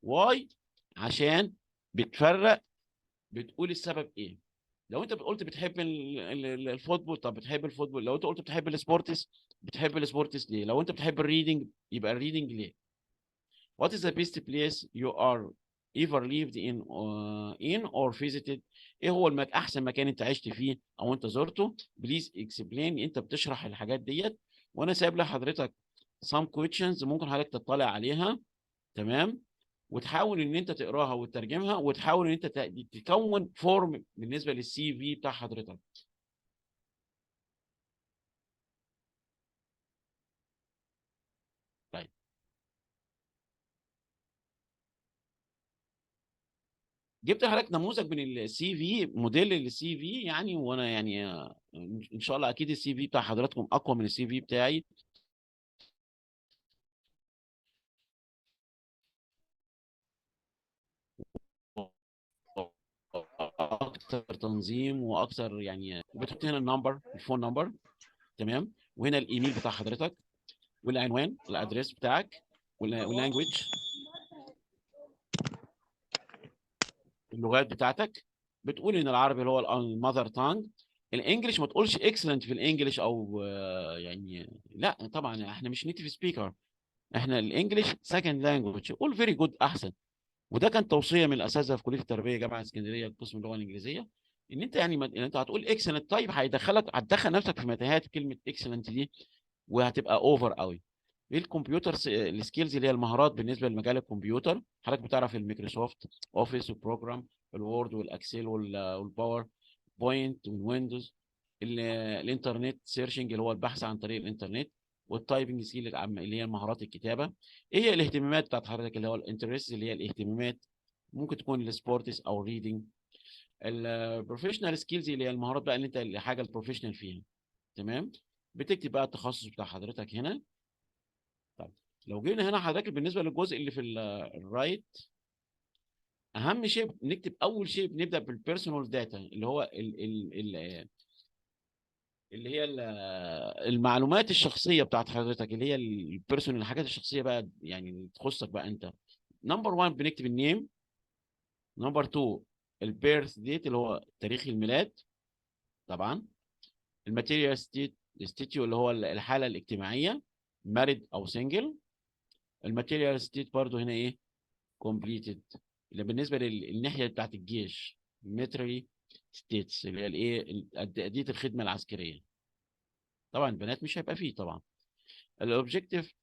واي عشان بتفرق، بتقول السبب ايه. لو انت قلت بتحب الفوتبول، طب بتحب الفوتبول. لو انت قلت بتحب السبورتس ليه. لو انت بتحب الريدنج، يبقى الريدنج ليه. what is the best place you are ever lived in or visited، ايه هو احسن مكان انت عشت فيه او انت زرته. بليز اكسبلين، انت بتشرح الحاجات ديت، وانا سايب لحضرتك some questions ممكن حضرتك تطلع عليها. تمام. وتحاول ان انت تقراها وتترجمها، وتحاول ان انت تكون فورم بالنسبه للسي في بتاع حضرتك. طيب، جبت لحضرتك نموذج من السي في، موديل للسي في يعني. وانا يعني ان شاء الله اكيد السي في بتاع حضراتكم اقوى من السي في بتاعي. اكثر تنظيم واكثر يعني. وبتحط هنا النمبر، الفون نمبر. تمام. وهنا الايميل بتاع حضرتك، والعنوان الادريس بتاعك، واللانجوج اللغات بتاعتك. بتقول ان العربي اللي هو المذر تانج. الانجليش ما تقولش اكسلنت في الانجليش او يعني لا طبعا احنا مش نيتيف سبيكر، احنا الانجليش سكند لانجوج، قول فيري جود احسن. وده كان توصيه من الاساتذه في كليه التربيه جامعه اسكندريه قسم اللغه الانجليزيه، ان انت يعني انت هتقول اكسلنت، طيب هتدخل نفسك في متاهات كلمه اكسلنت دي، وهتبقى اوفر قوي. ايه الكمبيوتر السكيلز اللي هي المهارات بالنسبه لمجال الكمبيوتر. حضرتك بتعرف الميكروسوفت اوفيس وبروجرام، الوورد والاكسل والباور بوينت والويندوز. الانترنت سيرشنج اللي هو البحث عن طريق الانترنت. والتايبنج سكيل اللي هي مهارات الكتابه. ايه هي الاهتمامات بتاعت حضرتك اللي هو الانترست اللي هي الاهتمامات، ممكن تكون السبورتس او الريدنج. البروفيشنال سكيلز اللي هي المهارات بقى اللي انت الحاجه البروفيشنال فيها. تمام. بتكتب بقى التخصص بتاع حضرتك هنا. طيب، لو جينا هنا حضرتك بالنسبه للجزء اللي في الرايت، اهم شيء نكتب اول شيء بنبدا بالبيرسونال داتا اللي هو اللي هي المعلومات الشخصيه بتاعت حضرتك، اللي هي البيرسونال، الحاجات الشخصيه بقى يعني اللي تخصك بقى انت. نمبر 1 بنكتب النيم. نمبر 2 البيرث ديت اللي هو تاريخ الميلاد طبعا. الماتيريال ستيتيو اللي هو الحاله الاجتماعيه، مارد او سنجل. الماتيريال ستيت برضو هنا ايه؟ كومبليتد. اللي بالنسبه للناحيه بتاعت الجيش، ميتري ستيتس اللي هي الايه؟ اديه الخدمه العسكريه. طبعا البنات مش هيبقى فيه طبعا. الاوبجيكتيف،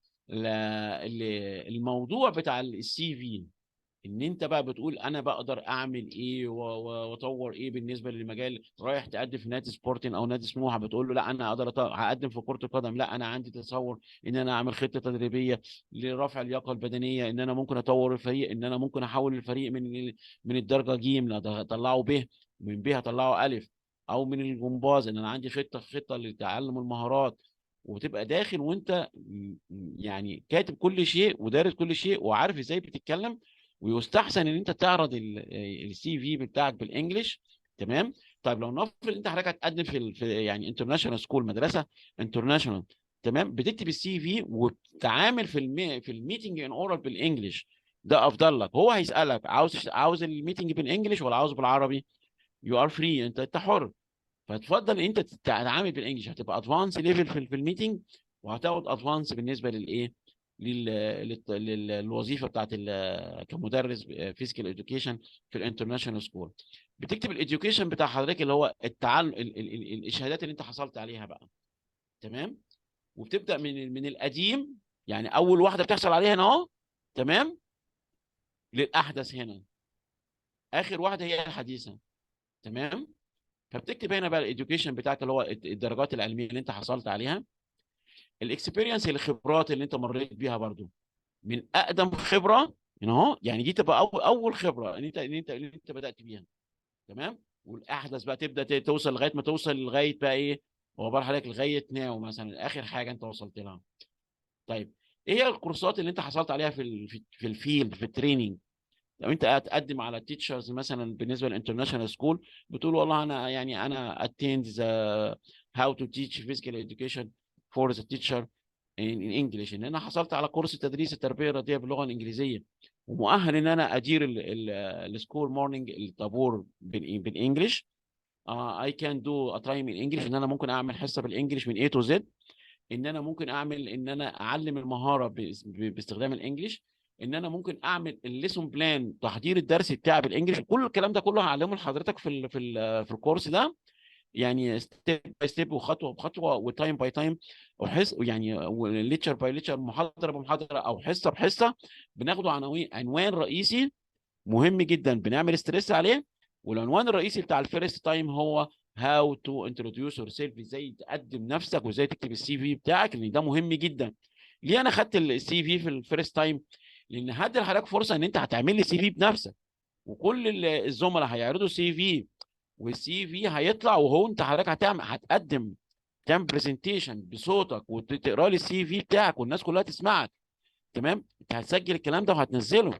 الموضوع بتاع السي في، ان انت بقى بتقول انا بقدر اعمل ايه واطور ايه بالنسبه للمجال. رايح تقدم في نادي سبورتنج او نادي سموحه، بتقول له لا انا اقدر هقدم في كره القدم، لا انا عندي تصور ان انا اعمل خطه تدريبيه لرفع اللياقه البدنيه، ان انا ممكن اطور الفريق، ان انا ممكن احول الفريق من الدرجه ج اطلعه ب، من ب هطلعه الف، او من الجمباز ان انا عندي خطه لتعلم المهارات. وتبقى داخل وانت يعني كاتب كل شيء ودارس كل شيء وعارف ازاي بتتكلم. ويستحسن ان انت تعرض السي في بتاعك بالانجلش. تمام. طيب لو نفرض انت حضرتك هتقدم في يعني انترناشونال سكول، مدرسه انترناشونال، تمام، بتكتب السي في وتتعامل في الميتنج ان اورال بالانجلش. ده افضل لك. هو هيسالك عاوز الميتنج بالانجلش ولا عاوز بالعربي؟ يو ار فري، انت حر. فتفضل ان انت تتعامل بالانجلش، هتبقى ادفانس ليفل في الميتنج، وهتاخد ادفانس بالنسبه للايه؟ للوظيفه بتاعت كمدرس فيزيكال اديوكيشن في الانترناشونال سكول. بتكتب الاديوكيشن بتاع حضرتك اللي هو التعلم، الشهادات اللي انت حصلت عليها بقى. تمام. وبتبدا من القديم، يعني اول واحده بتحصل عليها هنا اهو، تمام، للاحدث هنا، اخر واحده هي الحديثه. تمام. فبتكتب هنا بقى الاديوكيشن بتاعك اللي هو الدرجات العلميه اللي انت حصلت عليها. الاكسبيرينس، الخبرات اللي انت مريت بيها برضو، من اقدم خبره هنا اهو، يعني دي تبقى اول خبره ان انت بدات بيها. تمام. والاحدث بقى تبدا توصل لغايه ما توصل لغايه بقى ايه؟ هو بقى حضرتك لغايه ناو مثلا، اخر حاجه انت وصلت لها. طيب ايه هي الكورسات اللي انت حصلت عليها في الفيلد، في التريننج؟ لو انت هتقدم على تيتشرز مثلا بالنسبه للانترناشونال سكول، بتقول والله انا يعني انا attend the how to teach physical education for the teacher in English، ان انا حصلت على كورس تدريس التربيه الرياضيه باللغه الانجليزيه، ومؤهل ان انا ادير السكول مورنينج، الطابور بالانجلش. I can do a time in English، ان انا ممكن اعمل حصه بالانجلش من A to Z، ان انا ممكن اعمل ان انا اعلم المهاره باستخدام الانجليش، ان انا ممكن اعمل الليسون بلان، تحضير الدرس بتاعي بالانجليش. كل الكلام ده كله هعلمه لحضرتك في الكورس ده، يعني ستيب باي ستيب وخطوه بخطوه وتايم باي تايم، وحس يعني ليتشر باي ليتشر، محاضره بمحاضره او حصه بحصه. بناخده عنوان رئيسي مهم جدا بنعمل ستريس عليه. والعنوان الرئيسي بتاع الفيرست تايم هو هاو تو انتروديوس يور سيلف، ازاي تقدم نفسك وازاي تكتب السي في بتاعك، لان ده مهم جدا. ليه انا خدت السي في في الفيرست تايم؟ لان هدي لحضرتك فرصه ان انت هتعمل لي سي في بنفسك، وكل الزملاء هيعرضوا سي في، والسي في هيطلع وهو انت حضرتك تعمل برزنتيشن بصوتك وتقرا لي السي في بتاعك والناس كلها تسمعك. تمام. انت هتسجل الكلام ده وهتنزله.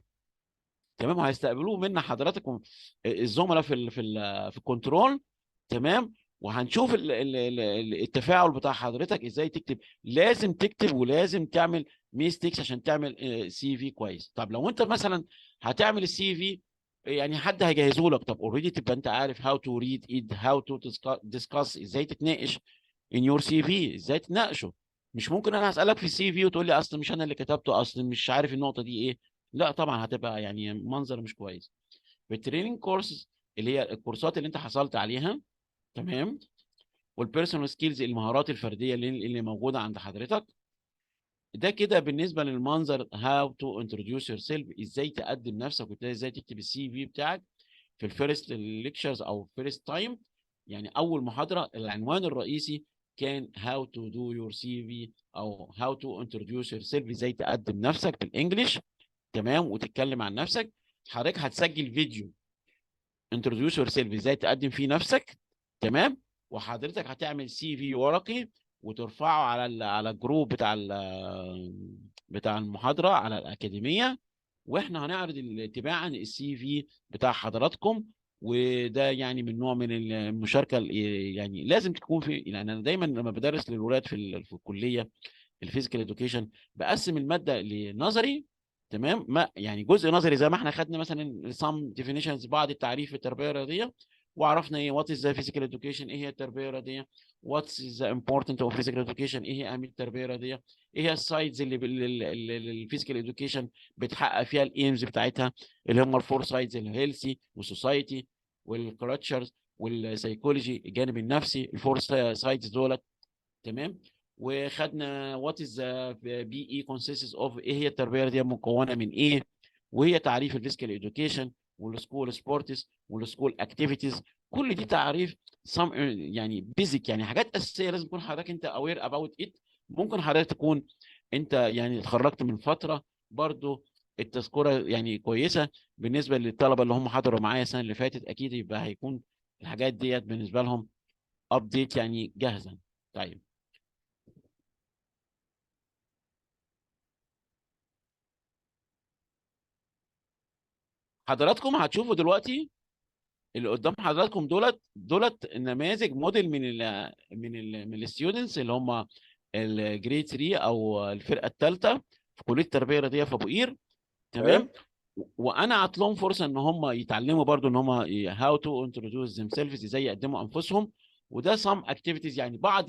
تمام. وهيستقبلوه منا حضراتكم الزملاء في الكنترول. تمام. وهنشوف التفاعل بتاع حضرتك ازاي تكتب. لازم تكتب ولازم تعمل ميستيكس عشان تعمل سي في كويس. طب لو انت مثلا هتعمل السي في، يعني حد هيجهزه لك، طب اوريدي تبقى انت عارف هاو تو ريد ات، هاو تو ديسكاس، ازاي تتناقش ان يور سي في، ازاي تناقشه. مش ممكن انا اسالك في السي في وتقول لي اصل مش انا اللي كتبته، اصل مش عارف النقطه دي ايه. لا طبعا هتبقى يعني منظر مش كويس. في التريننج كورسز اللي هي الكورسات اللي انت حصلت عليها، تمام، والبيرسونال سكيلز، المهارات الفرديه اللي موجوده عند حضرتك. ده كده بالنسبه للمنظر هاو تو انتروديوس يور سيلف، ازاي تقدم نفسك وازاي تكتب السي في بتاعك في الفيرست ليكتشرز او فيرست تايم. يعني اول محاضره العنوان الرئيسي كان هاو تو دو يور سي في، او هاو تو انتروديوس يور سيلف، ازاي تقدم نفسك بالانجلش. تمام. وتتكلم عن نفسك. حضرتك هتسجل فيديو انتروديوس يور سيلف ازاي تقدم فيه نفسك. تمام. وحضرتك هتعمل سي في ورقي وترفعه على الجروب بتاع المحاضره على الاكاديميه، واحنا هنعرض تباعا السي في بتاع حضراتكم. وده يعني من نوع من المشاركه يعني لازم تكون في. يعني انا دايما لما بدرس للولاد في الكليه الفيزيكال اديوكيشن بقسم الماده لنظري. تمام، ما يعني جزء نظري زي ما احنا خدنا مثلا some definitions بعض التعريف في التربيه الرياضيه، وعرفنا ايه وات از ذا فيزيكال اديوكيشن، ايه هي التربيه الرياضيه، واتس ذا امبورتنت اوف فيزيكال اديوكيشن، ايه هي اهميه التربيه الرياضيه، ايه هي السايدز اللي الفيزيكال اديوكيشن بتحقق فيها الايمز بتاعتها، اللي هم الفور سايدز: الهيلثي والسوسايتي والكالتشرز والسيكولوجي، الجانب النفسي، الفور سايدز دولت. تمام. وخدنا وات از بي اي كونسيستس اوف، ايه هي التربيه دي مكونه من ايه، وهي تعريف الفيزيكال اديوكيشن والسكول سبورتس والسكول اكتيفيتيز. كل دي تعريف يعني بيزك، يعني حاجات اساسيه لازم تكون حضرتك انت اوير اباوت ات. ممكن حضرتك تكون انت يعني اتخرجت من فتره برضو التذكره يعني كويسه بالنسبه للطلبه اللي هم حضروا معايا السنه اللي فاتت، اكيد يبقى هيكون الحاجات ديت بالنسبه لهم ابديت يعني جاهزه. طيب حضراتكم هتشوفوا دلوقتي اللي قدام حضراتكم دولت نماذج موديل من الستودنتس اللي هم الجريد 3 او الفرقه الثالثه في كليه التربيه الرياضيه في ابو قير. تمام. وانا اعطيت لهم فرصه ان هم يتعلموا برضو ان هم هاو تو انتروديوس ذيم سيلفز، ازاي يقدموا انفسهم. وده سام اكتيفيتيز، يعني بعض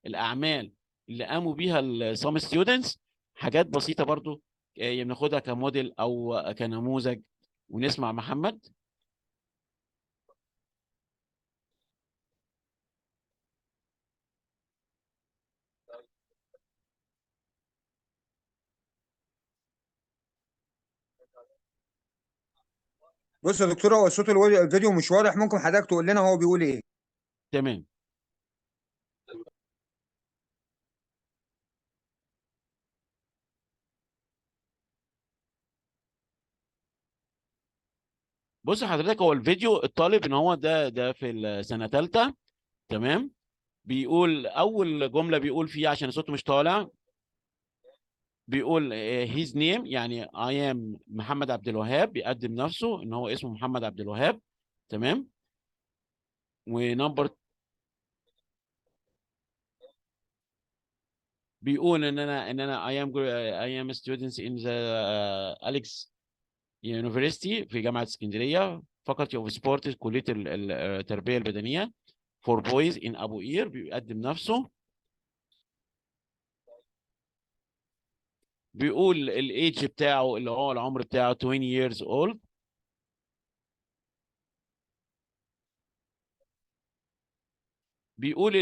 الاعمال اللي قاموا بيها السام ستودنتس، حاجات بسيطه برضو بناخدها كموديل او كنموذج. ونسمع محمد. بص يا دكتور، هو صوت الفيديو مش واضح، ممكن حضرتك تقول لنا هو بيقول ايه؟ تمام. بص حضرتك، هو الفيديو الطالب ان هو ده في السنه ثالثه. تمام. بيقول اول جمله بيقول فيها عشان صوته مش طالع، بيقول هيز نيم، يعني اي ام محمد عبد الوهاب، بيقدم نفسه ان هو اسمه محمد عبد الوهاب. تمام. ونمبر بيقول ان انا I am students in the Alex University في جامعه اسكندريه، Faculty of Sports، كليه التربيه البدنيه for boys in ابو قير. بيقدم نفسه، بيقول الايدج بتاعه اللي هو العمر بتاعه 20 years old. بيقول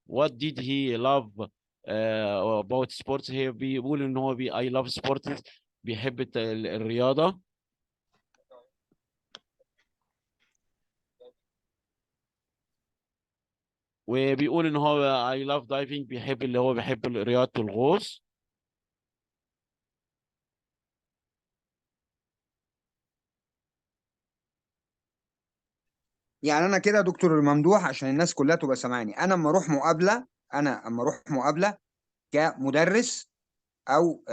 what did he love about sports. هي بيقول ان هو I love sports، بيحب الرياضة. وبيقول ان هو I love diving، بيحب اللي هو بيحب رياضة الغوص. يعني انا كده يا دكتور ممدوح، عشان الناس كلها تبقى سامعاني، انا اما اروح مقابله كمدرس او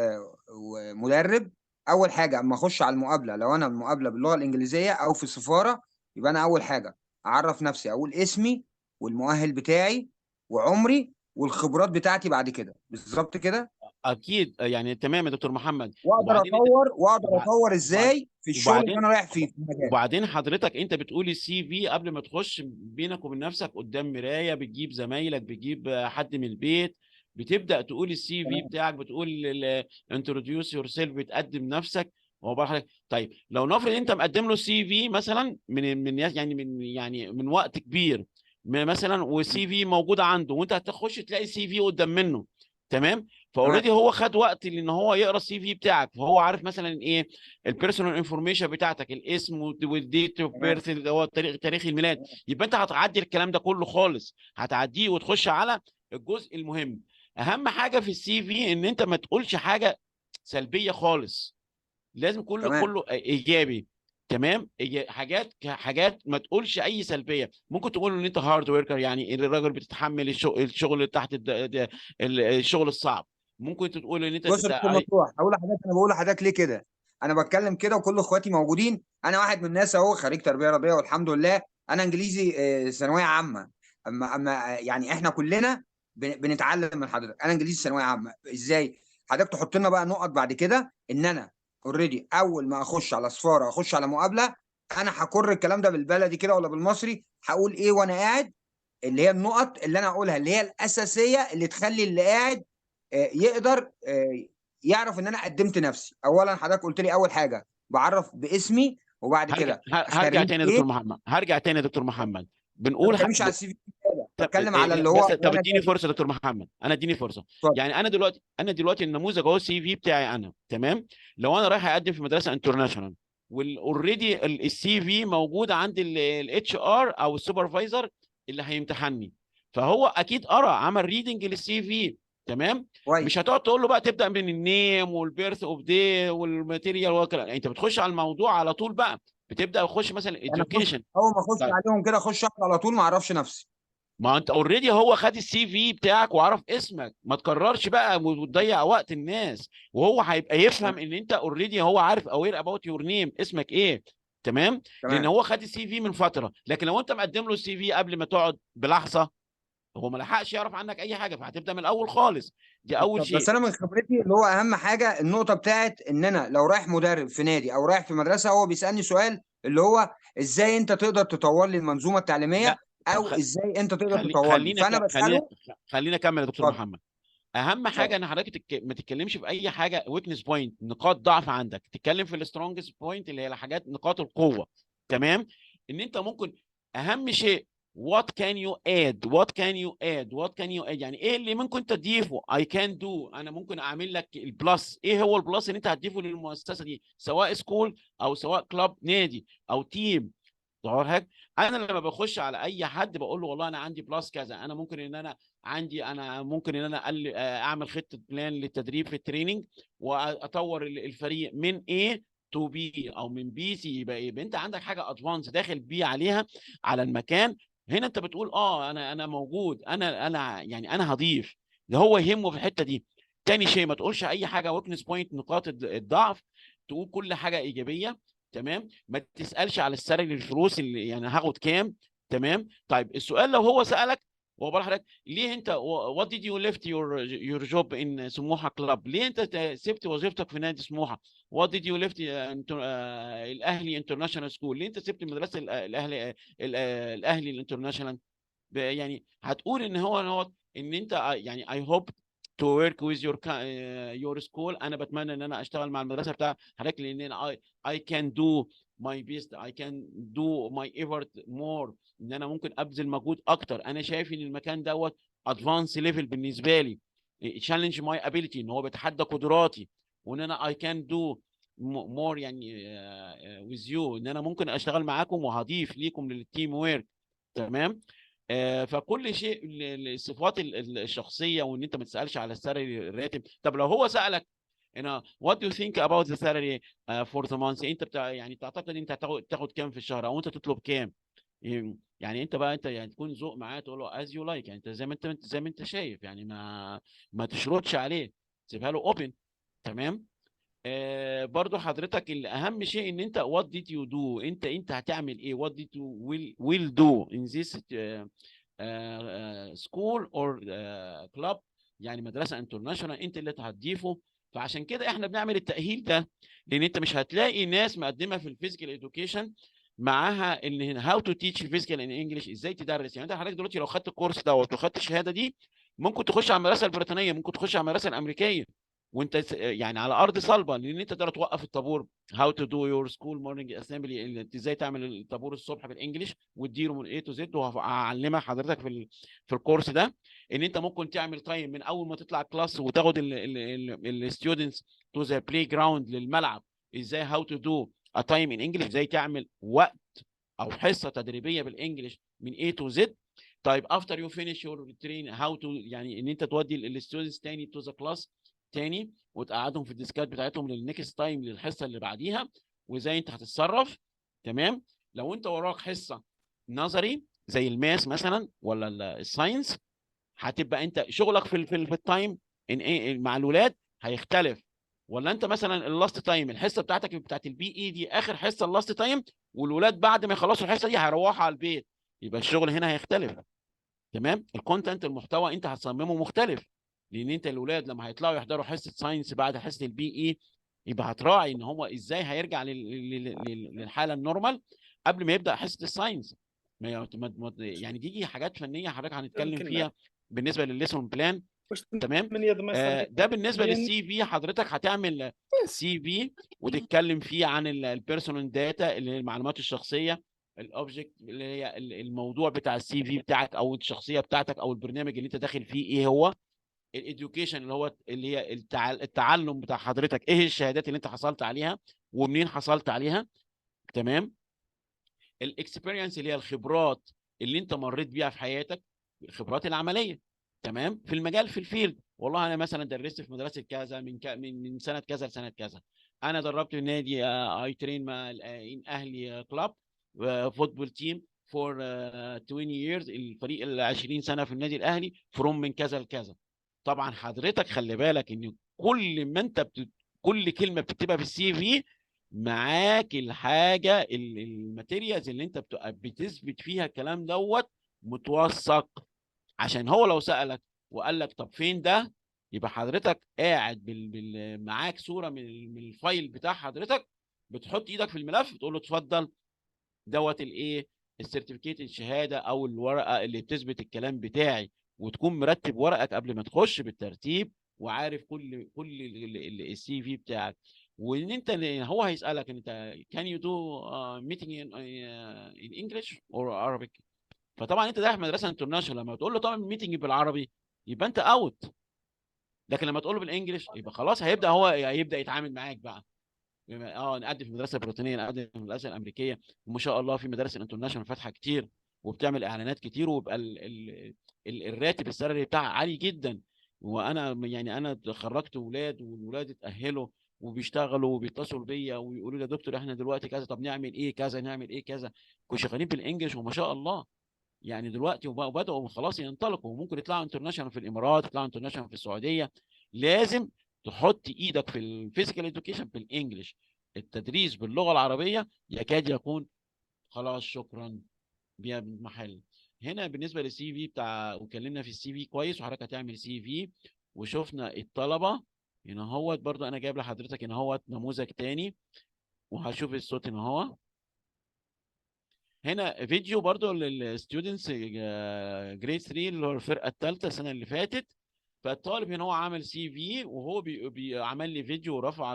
مدرب، اول حاجه اما اخش على المقابله، لو انا المقابله باللغه الانجليزيه او في السفاره، يبقى انا اول حاجه اعرف نفسي، اقول اسمي والمؤهل بتاعي وعمري والخبرات بتاعتي بعد كده، بالظبط كده. اكيد يعني تمام يا دكتور محمد. واقدر وبعدين انت اطور واقدر وبع- اطور وبعد- ازاي في الشغل اللي وبعدين انا رايح فيه في المجال. وبعدين حضرتك انت بتقولي السي في قبل ما تخش بينك وبين نفسك قدام مرايه، بتجيب زمايلك، بتجيب حد من البيت، بتبدا تقول السي في تمام. بتاعك، بتقول انتروديوس يور سيلف، بتقدم نفسك. هو بقى حضرتك طيب لو نفرض انت مقدم له السي في مثلا من وقت كبير مثلا، والسي في موجود عنده، وانت هتخش تلاقي السي في قدام منه. تمام. تمام. فاوريدي هو خد وقت لان هو يقرا السي في بتاعك، فهو عارف مثلا ايه البيرسونال انفورميشن بتاعتك، الاسم والديت اوف تمام. بيرث اللي هو تاريخ الميلاد. يبقى انت هتعدي الكلام ده كله خالص، هتعديه وتخش على الجزء المهم. اهم حاجه في السي في ان انت ما تقولش حاجه سلبيه خالص، لازم كله تمام. كله ايجابي. تمام. حاجات ما تقولش اي سلبيه. ممكن تقول ان انت هارد وركر، يعني الراجل بتتحمل الشغل اللي تحت الشغل الصعب. ممكن تقول ان انت بص يا دكتور مفتوح، اقول لحضرتك، انا بقول لحضرتك ليه كده؟ انا بتكلم كده وكل اخواتي موجودين. انا واحد من الناس اهو خريج تربيه رياضيه والحمد لله. انا انجليزي ثانويه عامه. اما يعني احنا كلنا بنتعلم من حضرتك. انا انجليزي ثانويه عامه ازاي؟ حضرتك تحط لنا بقى نقط بعد كده ان انا اوريدي اول ما اخش على سفاره اخش على مقابله، انا هكر الكلام ده بالبلدي كده ولا بالمصري، هقول ايه وانا قاعد، اللي هي النقط اللي انا اقولها اللي هي الاساسيه اللي تخلي اللي قاعد يقدر يعرف ان انا قدمت نفسي. اولا حضرتك قلت لي اول حاجه بعرف باسمي، وبعد كده هرجع خريج تاني يا ايه. دكتور محمد، هرجع تاني يا دكتور محمد. ما بنقول بتكلمش على السي في كده، طب بتكلم على اللي بس هو طب وانا اديني داخل. فرصه يا دكتور محمد، انا اديني فرصه. اتفضل. يعني انا دلوقتي النموذج اهو السي في بتاعي انا، تمام. لو انا رايح اقدم في مدرسه انترناشونال والاوريدي السي في موجود عند الاتش ار او السوبرفايزر اللي هيمتحني، فهو اكيد قرا عمل ريدنج للسي في، تمام. مش كويس. هتقعد تقول له بقى تبدا من النيم والبيرث اوف دي والماتيريال والكلام، انت بتخش على الموضوع على طول بقى، بتبدا تخش مثلا انا اخش education. اول ما اخش عليهم كده اخش اقرا على طول، ما اعرفش نفسي. ما انت اوريدي هو خد السي في بتاعك وعرف اسمك، ما تكررش بقى وتضيع وقت الناس، وهو هيبقى يفهم ان انت اوريدي هو عارف اوير اباوت يور نيم، اسمك ايه، تمام. لان تمام. هو خد السي في من فتره، لكن لو انت مقدم له السي في قبل ما تقعد بلحظه، هو ما لحقش يعرف عنك اي حاجه، فهتبدا من الاول خالص. دي اول بس شيء. انا من خبرتي اللي هو اهم حاجه النقطه بتاعت ان انا لو رايح مدرب في نادي او رايح في مدرسه، هو بيسالني سؤال اللي هو ازاي انت تقدر تطور لي المنظومه التعليميه، لا طب او ازاي انت تقدر خلي تطور لي، خلينا فانا ك... خلينا بساله. خلينا اكمل يا دكتور اتفضل. محمد. اهم حاجه اتفضل. ان حضرتك ما تتكلمش في اي حاجه ويكنس بوينت، نقاط ضعف عندك، تتكلم في السترونجست بوينت اللي هي الحاجات نقاط القوه، تمام. ان انت ممكن اهم شيء what can you add what can you add what can you add، يعني ايه اللي ممكن تضيفه. I can do، انا ممكن اعمل لك البلس. ايه هو البلس اللي انت هتضيفه للمؤسسه دي، سواء سكول او سواء كلاب نادي او تيم. ظهر حاجه. انا لما بخش على اي حد بقول له والله انا عندي بلس كذا، انا ممكن ان انا ممكن ان انا اعمل خطه بلان للتدريب في التريننج، واطور الفريق من A to B او من B C، يبقى انت عندك حاجه ادفانس داخل بيه عليها على المكان. هنا انت بتقول انا موجود، انا يعني انا هضيف. ده هو يهمه في الحته دي. تاني شيء، ما تقولش اي حاجه ويكنس بوينت نقاط الضعف، تقول كل حاجه ايجابيه، تمام. ما تسالش على السالري الفلوس اللي يعني هاخد كام، تمام. طيب السؤال لو هو سالك، هو بقول لحضرتك ليه انت what did you left your job in سموحه كلاب، ليه انت سبت وظيفتك في نادي سموحه؟ what did you left الاهلي انترناشونال سكول، ليه انت سبت مدرسه الاهلي الانترناشونال؟ يعني هتقول ان هو ان انت يعني I hope to work with your school، انا بتمنى ان انا اشتغل مع المدرسه بتاع حضرتك، لان I can do my best I can do my effort more، ان انا ممكن ابذل مجهود اكتر. انا شايف ان المكان دوت advanced level بالنسبه لي، challenge my ability، ان هو بيتحدى قدراتي، وان انا I can do more يعني with you، ان انا ممكن اشتغل معاكم وهضيف ليكم للتيم ويرك، تمام. فكل شيء الصفات الشخصيه، وان انت ما تسالش على السالري الراتب. طب لو هو سالك هنا what do you think about the salary for the month، انت يعني تعتقد انت تاخد كام في الشهر، او انت تطلب كام؟ يعني انت بقى يعني تكون ذوق معاه، تقول له as you like، يعني انت زي ما انت شايف، يعني ما تشرطش عليه، سيبها له اوبن، تمام. برضو حضرتك الاهم شيء ان انت what did you do، انت هتعمل ايه، what did you will do in this school or club، يعني مدرسه انترناشونال انت اللي هتضيفه. فعشان كده احنا بنعمل التاهيل ده، لان انت مش هتلاقي ناس مقدمه في الفيزيكال اديوكيشن معاها ان هاو تو تيتش فيزيكال ان انجلش، ازاي تدرس. يعني انت حضرتك دلوقتي لو خدت الكورس دوت وخدت الشهاده دي، ممكن تخش على المدرسه البريطانيه، ممكن تخش على المدرسه الامريكيه، وانت يعني على ارض صلبه، لان انت تقدر توقف الطابور. هاو تو دو يور سكول مورنينج اسامبلي، ازاي تعمل الطابور الصبح بالانجلش، وتديره من اي تو زد. وهعلمها حضرتك في الكورس ده ان انت ممكن تعمل تايم من اول ما تطلع كلاس، وتاخد الستودنتس تو ذا بلاي جراوند، للملعب، ازاي هاو تو دو ا تايم ان انجلش، ازاي تعمل وقت او حصه تدريبيه بالانجلش من اي تو زد. طيب افتر يو فينيش يور ترين هاو تو، يعني ان انت تودي الستودنتس تاني تو ذا كلاس تاني، وتقعدهم في الديسكات بتاعتهم للنكست تايم، للحصه اللي بعديها، وازاي انت هتتصرف، تمام. لو انت وراك حصه نظري زي الماس مثلا ولا الساينس، هتبقى انت شغلك في التايم ان ايه مع الاولاد هيختلف، ولا انت مثلا اللاست تايم الحصه بتاعتك بتاعت البي اي دي اخر حصه اللاست تايم، والولاد بعد ما يخلصوا الحصه دي هيروحوا على البيت، يبقى الشغل هنا هيختلف. تمام. الكونتنت المحتوى انت هتصممه مختلف، لان انت الولاد لما هيطلعوا يحضروا حصه ساينس بعد حصه البي اي، يبقى هتراعي ان هو ازاي هيرجع للحاله النورمال قبل ما يبدا حصه الساينس. يعني دي حاجات فنيه حضرتك هنتكلم كلمة فيها بالنسبه للليسون بلان. واش تمام. من يد ما يصدق ده بالنسبه يعني للسي في. حضرتك هتعمل سي في وتتكلم فيه عن البيرسونال داتا اللي هي المعلومات الشخصيه، الاوبجكت اللي هي الموضوع بتاع السي في بتاعك او الشخصيه بتاعتك او البرنامج اللي انت داخل فيه ايه هو، الاديوكيشن اللي هي التعلم بتاع حضرتك، ايه الشهادات اللي انت حصلت عليها ومنين حصلت عليها. تمام. الاكسبيرينس اللي هي الخبرات اللي انت مريت بيها في حياتك، الخبرات العمليه. تمام. في المجال في الفيلد، والله انا مثلا درست في مدرسه كذا من سنه كذا لسنه كذا. انا دربت في نادي اي ترين مع اهلي كلاب فوتبول تيم فور 20 years، الفريق ال 20 سنه في النادي الاهلي فروم من كذا لكذا. طبعا حضرتك خلي بالك ان كل ما انت كل كلمه بتكتبها في السي في معاك الحاجه الماتيريالز اللي انت بتثبت فيها الكلام دوت متوثق، عشان هو لو سالك وقال لك طب فين ده، يبقى حضرتك قاعد معاك صوره من الفايل بتاع حضرتك، بتحط ايدك في الملف تقول له اتفضل دوت الايه السيرتيفيكيت الشهاده او الورقه اللي بتثبت الكلام بتاعي، وتكون مرتب ورقك قبل ما تخش بالترتيب وعارف كل السي في بتاعك. وان انت هو هيسالك انت كان يو دو ميتنج ان انجلش اور عربيك. فطبعا انت داخل مدرسه انترناشونال، لما تقول له طبعا ميتنج بالعربي يبقى انت اوت، لكن لما تقول له بالانجلش يبقى خلاص هيبدا يتعامل معاك بقى. نقدم في المدرسه البريطانيه، نقدم في المدرسه الامريكيه، وما شاء الله في مدارس الانترناشونال فاتحه كتير وبتعمل اعلانات كتير، ويبقى الراتب السالري بتاعها عالي جدا. وانا يعني انا خرجت ولاد والولاد اتاهلوا وبيشتغلوا وبيتصلوا بيا ويقولوا لي يا دكتور احنا دلوقتي كذا، طب نعمل ايه كذا، نعمل ايه كذا. كنا شغالين بالانجلش وما شاء الله. يعني دلوقتي وبداوا خلاص ينطلقوا وممكن يطلعوا انترناشونال في الامارات، يطلعوا انترناشونال في السعوديه. لازم تحط ايدك في الفيزيكال اديوكيشن بالانجلش. التدريس باللغه العربيه يكاد يكون خلاص شكرا محل. هنا بالنسبه للسي في بتاع، وكلمنا في السي في كويس، وحضرتك هتعمل سي في وشفنا الطلبه. هنا هو برضو انا جايب لحضرتك هنا هو نموذج تاني، وهشوف الصوت هنا هو. هنا فيديو برضو للستودنتس جريد 3 اللي هو الفرقه الثالثه السنه اللي فاتت. فالطالب هنا هو عمل سي في، وهو عمل لي فيديو ورفعه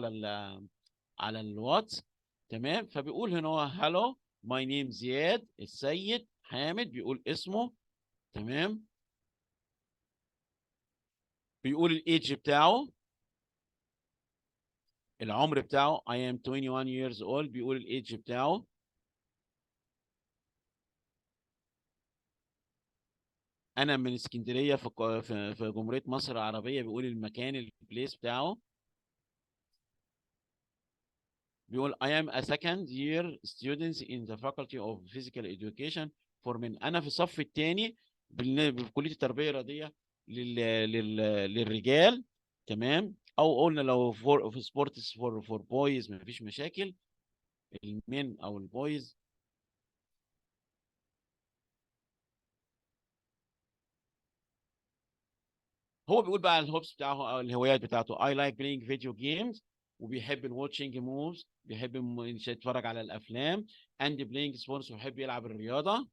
على الواتس. تمام. فبيقول هنا هو هالو ماي نيم زياد السيد حامد، بيقول اسمه. تمام. بيقول الايدج بتاعه، العمر بتاعه I am 21 years old، بيقول الايدج بتاعه. انا من اسكندريه في جمهوريه مصر العربيه، بيقول المكان البليس بتاعه. بيقول I am a second year student in the faculty of physical education for men. انا في الصف الثاني بكليه التربيه الرياضيه للرجال. تمام. او قلنا لو في سبورتس فور بويز ما فيش مشاكل، المين او البويز. هو بيقول بقى الهوبس بتاعه او الهوايات بتاعته I like playing video games، وبيحب الواتشنج موفز، بيحب يتفرج على الافلام and playing sports، وبيحب يلعب الرياضه.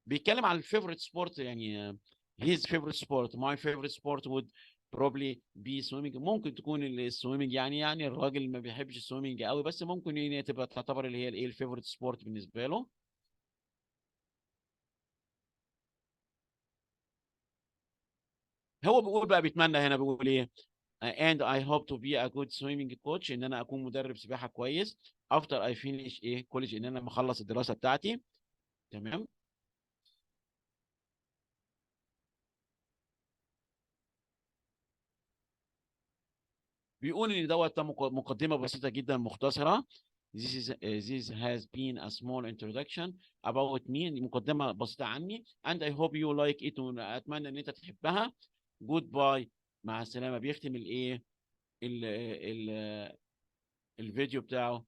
بيتكلم عن الفيفورت سبورت، يعني his favorite sport my favorite sport would probably be swimming. ممكن تكون السويمنج، يعني الراجل ما بيحبش السويمنج قوي، بس ممكن يعني تبقى تعتبر اللي هي الايه الفيفورت سبورت بالنسبه له. هو بيقول بقى بيتمنى هنا بيقول ايه and I hope to be a good swimming coach، ان انا اكون مدرب سباحه كويس after I finish ايه كوليج، ان انا لما اخلص الدراسه بتاعتي. تمام. بيقول ان دوت مقدمه بسيطه جدا مختصره This has been a small introduction about me. مقدمة بسيطة عني. And I hope you like it. أتمنى إن أنت تحبها. Goodbye. مع السلامة. بيختم الإيه؟ الفيديو بتاعه.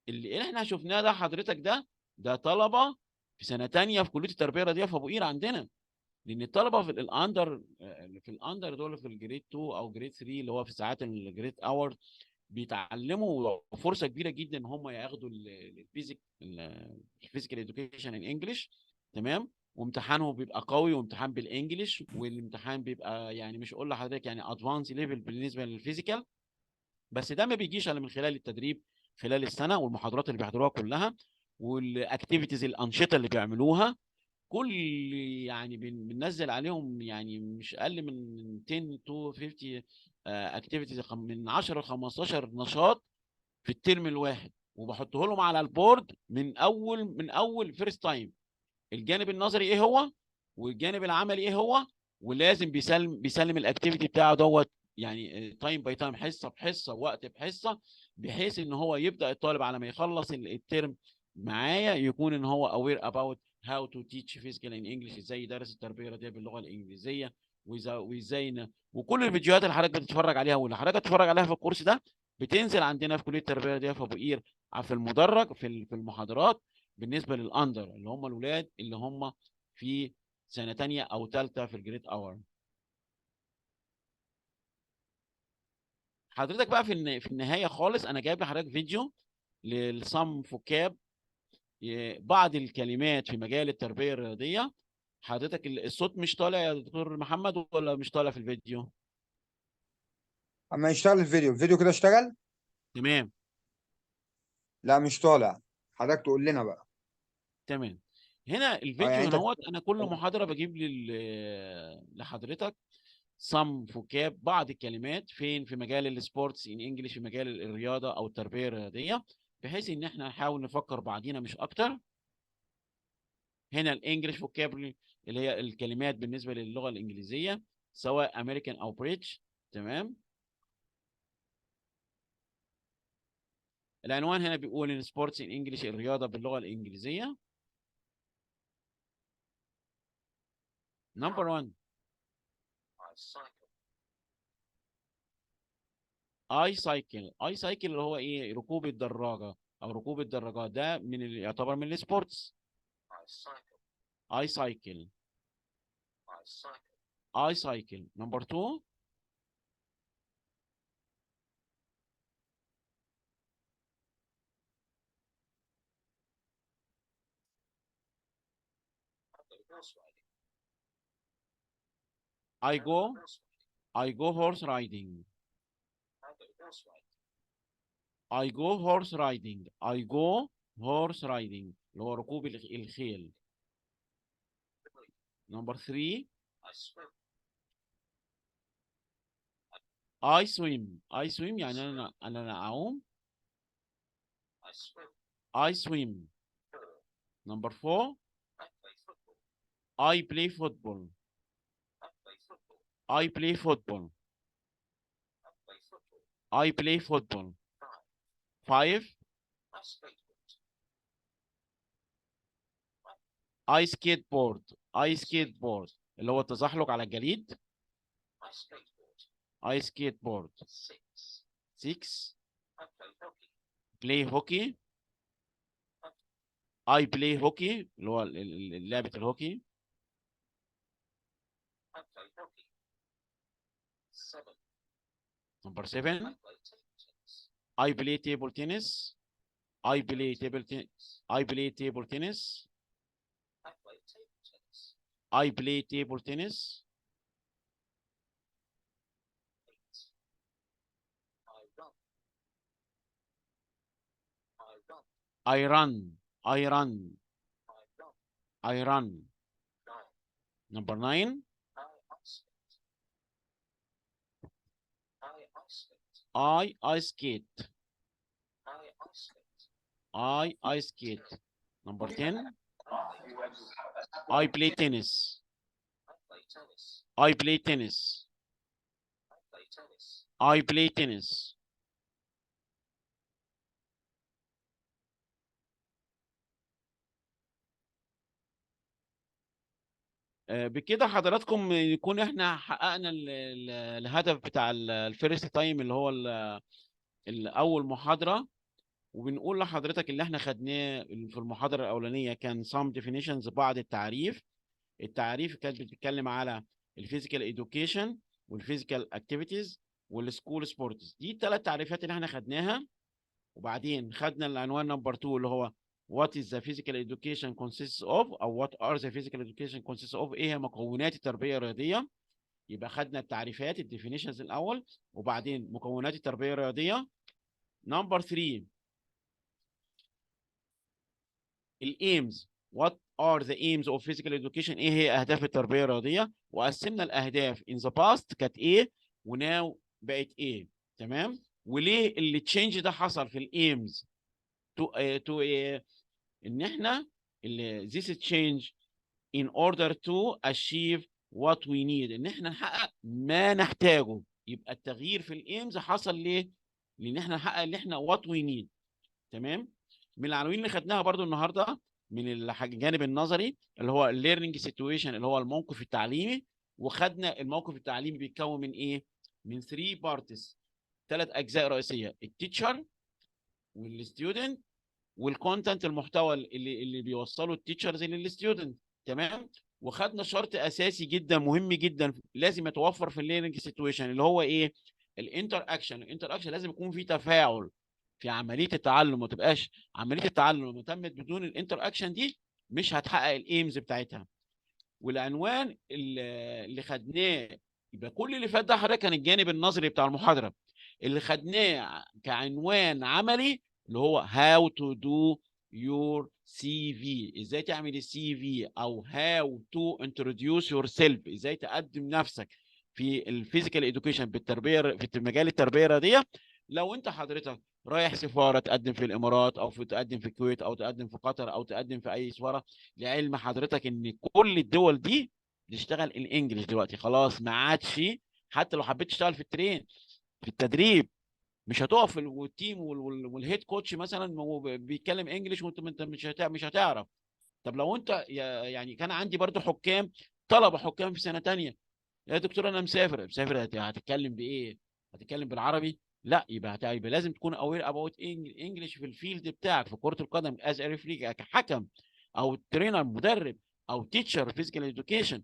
اللي احنا شفناه ده حضرتك ده طلبة في سنة تانية في كلية التربية الرياضية في أبو قير عندنا. لأن الطلبة في الأندر دول في الجريد 2 أو جريد 3 اللي هو في ساعات الجريد أور بيتعلموا فرصه كبيره جدا ان هم ياخدوا الفيزيكال اديوكيشن ان انجلش. تمام. وامتحانهم بيبقى قوي وامتحان بالانجلش، والامتحان بيبقى يعني مش اقول لحضرتك يعني ادفانس ليفل بالنسبه للفيزيكال. بس ده ما بيجيش الا من خلال التدريب خلال السنه والمحاضرات اللي بيحضروها كلها والاكتيفيتيز الانشطه اللي بيعملوها. كل يعني بننزل عليهم يعني مش اقل من 10 to 50 اكتيفيتيز، من 10 ل 15 نشاط في الترم الواحد، وبحطه لهم على البورد من اول فيرست تايم. الجانب النظري ايه هو والجانب العملي ايه هو، ولازم بيسلم الاكتيفيتي بتاعه دوت يعني تايم باي تايم، حصه بحصه وقت بحصه، بحيث ان هو يبدا الطالب على ما يخلص الترم معايا يكون ان هو aware about how to teach physical in English، ازاي يدرس التربيه الرياضيه باللغه الانجليزيه، وازاي وكل الفيديوهات اللي حضرتك بتتفرج عليها واللي حضرتك بتتفرج عليها في الكورس ده بتنزل عندنا في كليه التربيه الرياضيه في ابو قير في المدرج في المحاضرات بالنسبه للاندر اللي هم الاولاد اللي هم في سنه ثانيه او ثالثه في الجريد اور. حضرتك بقى في النهايه خالص انا جايب لحضرتك فيديو للصم فوكاب، بعض الكلمات في مجال التربيه الرياضيه. حضرتك الصوت مش طالع يا دكتور محمد ولا مش طالع في الفيديو؟ اما يشتغل الفيديو كده اشتغل. تمام. لا مش طالع، حضرتك تقول لنا بقى. تمام. هنا يعني الفيديو انت هنا هو انا كل محاضره بجيب لحضرتك صم فوكاب بعض الكلمات فين في مجال السبورتس ان انجلش، في مجال الرياضه او التربيه الرياضيه، بحيث ان احنا نحاول نفكر بعضينا مش اكتر. هنا الانجليش فوكابري اللي هي الكلمات بالنسبه للغه الانجليزيه سواء امريكان او بريتش. تمام. العنوان هنا بيقول ان سبورتس ان انجلش، الرياضه باللغه الانجليزيه. نمبر 1 اي سايكل. اي سايكل اللي هو ايه؟ ركوب الدراجه او ركوب الدراجات، ده يعتبر من السبورتس. اي سايكل. اي سايكل. نمبر 2 I go horse riding. I go horse riding. I go horse riding اللي هو ركوب الخيل. نمبر 3 I swim. I swim يعني انا اعوم. I swim. نمبر 4 I play football. I play football. I play football. 5 I skateboard. I skateboard اللي هو التزحلق على الجليد. I skateboard. 6 play hockey. I play hockey اللي هو لعبة الهوكي. نمبر 7 I play table tennis. I play table tennis. I play table tennis. I play table tennis. I run. I run. I run. Number 9 I ice skate. I ice skate. Number 10 I play tennis. I play tennis. I play tennis. بكده حضراتكم يكون احنا حققنا الهدف بتاع الفيرست تايم اللي هو الاول محاضره. وبنقول لحضرتك اللي احنا خدناه في المحاضره الاولانيه كان some definitions، بعض التعريف كانت بتتكلم على الفيزيكال اديوكيشن والفيزيكال اكتيفيتيز والسكول سبورتس. دي الثلاث تعريفات اللي احنا خدناها. وبعدين خدنا العنوان نمبر 2 اللي هو what is the physical education consists of، او what are the physical education consists of، ايه هي مكونات التربيه الرياضيه. يبقى خدنا التعريفات الديفينيشنز الاول، وبعدين مكونات التربيه الرياضيه. نمبر 3 الايمز، what are the aims of physical education، ايه هي اهداف التربيه الرياضيه. وقسمنا الاهداف in the past كانت ايه وناو بقت ايه. تمام. وليه اللي تشينج ده حصل في الايمز to ان احنا this change in order to achieve what we need، ان احنا نحقق ما نحتاجه. يبقى التغيير في الايمز حصل ليه؟ لان احنا نحقق اللي احنا what we need. تمام. من العناوين اللي خدناها برضو النهارده من الجانب النظري اللي هو الليرنينج سيتويشن، اللي هو الموقف التعليمي. وخدنا الموقف التعليمي بيتكون من ايه؟ من 3 بارتس، 3 اجزاء رئيسيه: التيتشر والستودنت والكونتنت، المحتوى اللي بيوصله التيتشرز للستودنت. تمام. وخدنا شرط اساسي جدا مهم جدا لازم يتوفر في الليرنينج سيتويشن اللي هو ايه؟ الانتر اكشن. الانتر اكشن لازم يكون في تفاعل في عمليه التعلم، ما تبقاش عمليه التعلم لما تمت بدون الانتر اكشن دي مش هتحقق الايمز بتاعتها. والعنوان اللي خدناه، يبقى كل اللي فات ده حضرتك كان الجانب النظري بتاع المحاضره. اللي خدناه كعنوان عملي اللي هو how to do your CV، ازاي تعمل السي في، او how to introduce yourself، ازاي تقدم نفسك في الفيزيكال اديوكيشن بالتربيه في مجال التربيه الرياضيه. لو انت حضرتك رايح سفاره تقدم في الامارات، او تقدم في الكويت، او تقدم في قطر، او تقدم في اي سفاره، لعلم حضرتك ان كل الدول دي بتشتغل الانجليش دلوقتي. خلاص ما عادش، حتى لو حبيت تشتغل في الترين في التدريب مش هتقف والتيم والهيد كوتش مثلا هو بيتكلم انجليش وانت مش هتعرف. طب لو انت يعني كان عندي برضو حكام، طلبه حكام في سنه ثانيه: يا دكتور انا مسافر هتتكلم بايه؟ هتتكلم بالعربي؟ لا. يبقى لازم تكون اوير اباوت انجلش في الفيلد بتاعك في كره القدم از ريفري كحكم، او ترينر مدرب، او تيتشر فيزيكال اديوكيشن.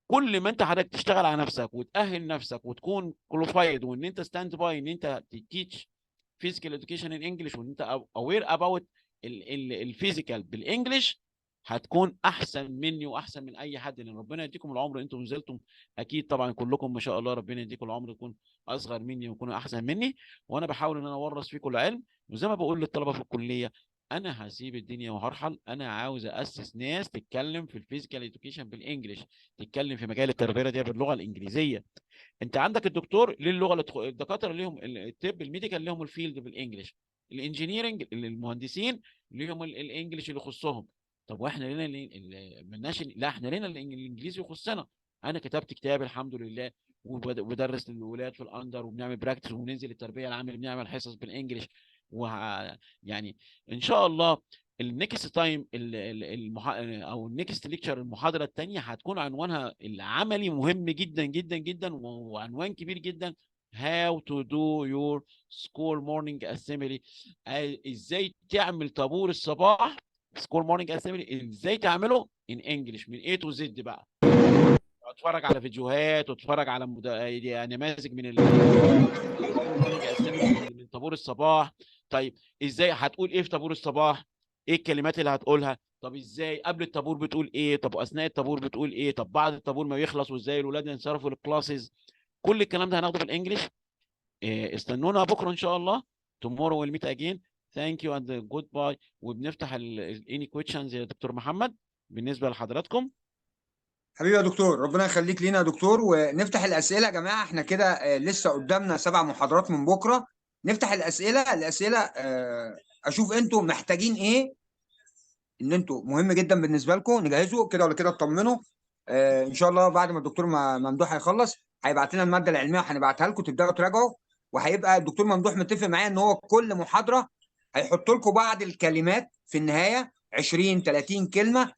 كل ما انت حضرتك تشتغل على نفسك وتأهل نفسك وتكون كواليفايد، وان انت ستاند باي ان انت تيتش فيزيكال اديوكيشن ان انجلش، وان انت اوير اباوت الفيزيكال بالانجلش، هتكون احسن مني واحسن من اي حد. لان ربنا يديكم العمر، انتم نزلتم اكيد طبعا كلكم ما شاء الله، ربنا يديكم العمر يكون اصغر مني ويكون احسن مني. وانا بحاول ان انا اورث فيكم العلم. وزي ما بقول للطلبه في الكليه، انا هسيب الدنيا وهرحل، انا عاوز اسس ناس تتكلم في الفيزيكال اديوكيشن بالانجلش، تتكلم في مجال التربيه دي باللغه الانجليزيه. انت عندك الدكتور ليه اللغه، الدكاتره ليهم الطب الميديكال ليهم الفيلد بالانجلش، الانجينيرنج المهندسين ليهم الانجليش اللي يخصهم. طب واحنا لينا مالناش؟ لا، احنا لينا الانجليزي يخصنا. انا كتبت كتاب الحمد لله، وبدرس للولاد في الاندر، وبنعمل براكتس، وبننزل التربيه العامه بنعمل حصص بالانجلش. يعني ان شاء الله النكست تايم او النكست ليكتشر، المحاضره الثانيه هتكون عنوانها العملي مهم جدا جدا جدا، وعنوان كبير جدا: how to do your school morning assembly. ازاي تعمل طابور الصباح school morning assembly، ازاي تعمله in English من A to Z بقى. اتفرج على فيديوهات واتفرج على نماذج من من طابور الصباح. طيب ازاي هتقول ايه في طابور الصباح؟ ايه الكلمات اللي هتقولها؟ طب ازاي قبل الطابور بتقول ايه؟ طب اثناء الطابور بتقول ايه؟ طب بعد الطابور ما يخلص وازاي الاولاد ينصرفوا للكلاسز؟ كل الكلام ده هناخده بالانجلش. استنونا بكره ان شاء الله. tomorrow we'll meet again. thank you and goodbye. وبنفتح any questions يا دكتور محمد بالنسبه لحضراتكم. حبيبي يا دكتور، ربنا يخليك لينا يا دكتور. ونفتح الاسئله يا جماعه، احنا كده لسه قدامنا 7 محاضرات من بكره. نفتح الاسئله اشوف انتوا محتاجين ايه، ان انتوا مهم جدا بالنسبه لكم نجهزه كده ولا كده، اطمنوا. ان شاء الله بعد ما الدكتور ممدوح هيخلص هيبعت لنا الماده العلميه وهنبعتها لكم تبداوا تراجعوا. وهيبقى الدكتور ممدوح متفق معايا ان هو كل محاضره هيحط لكم بعض الكلمات في النهايه 20 30 كلمه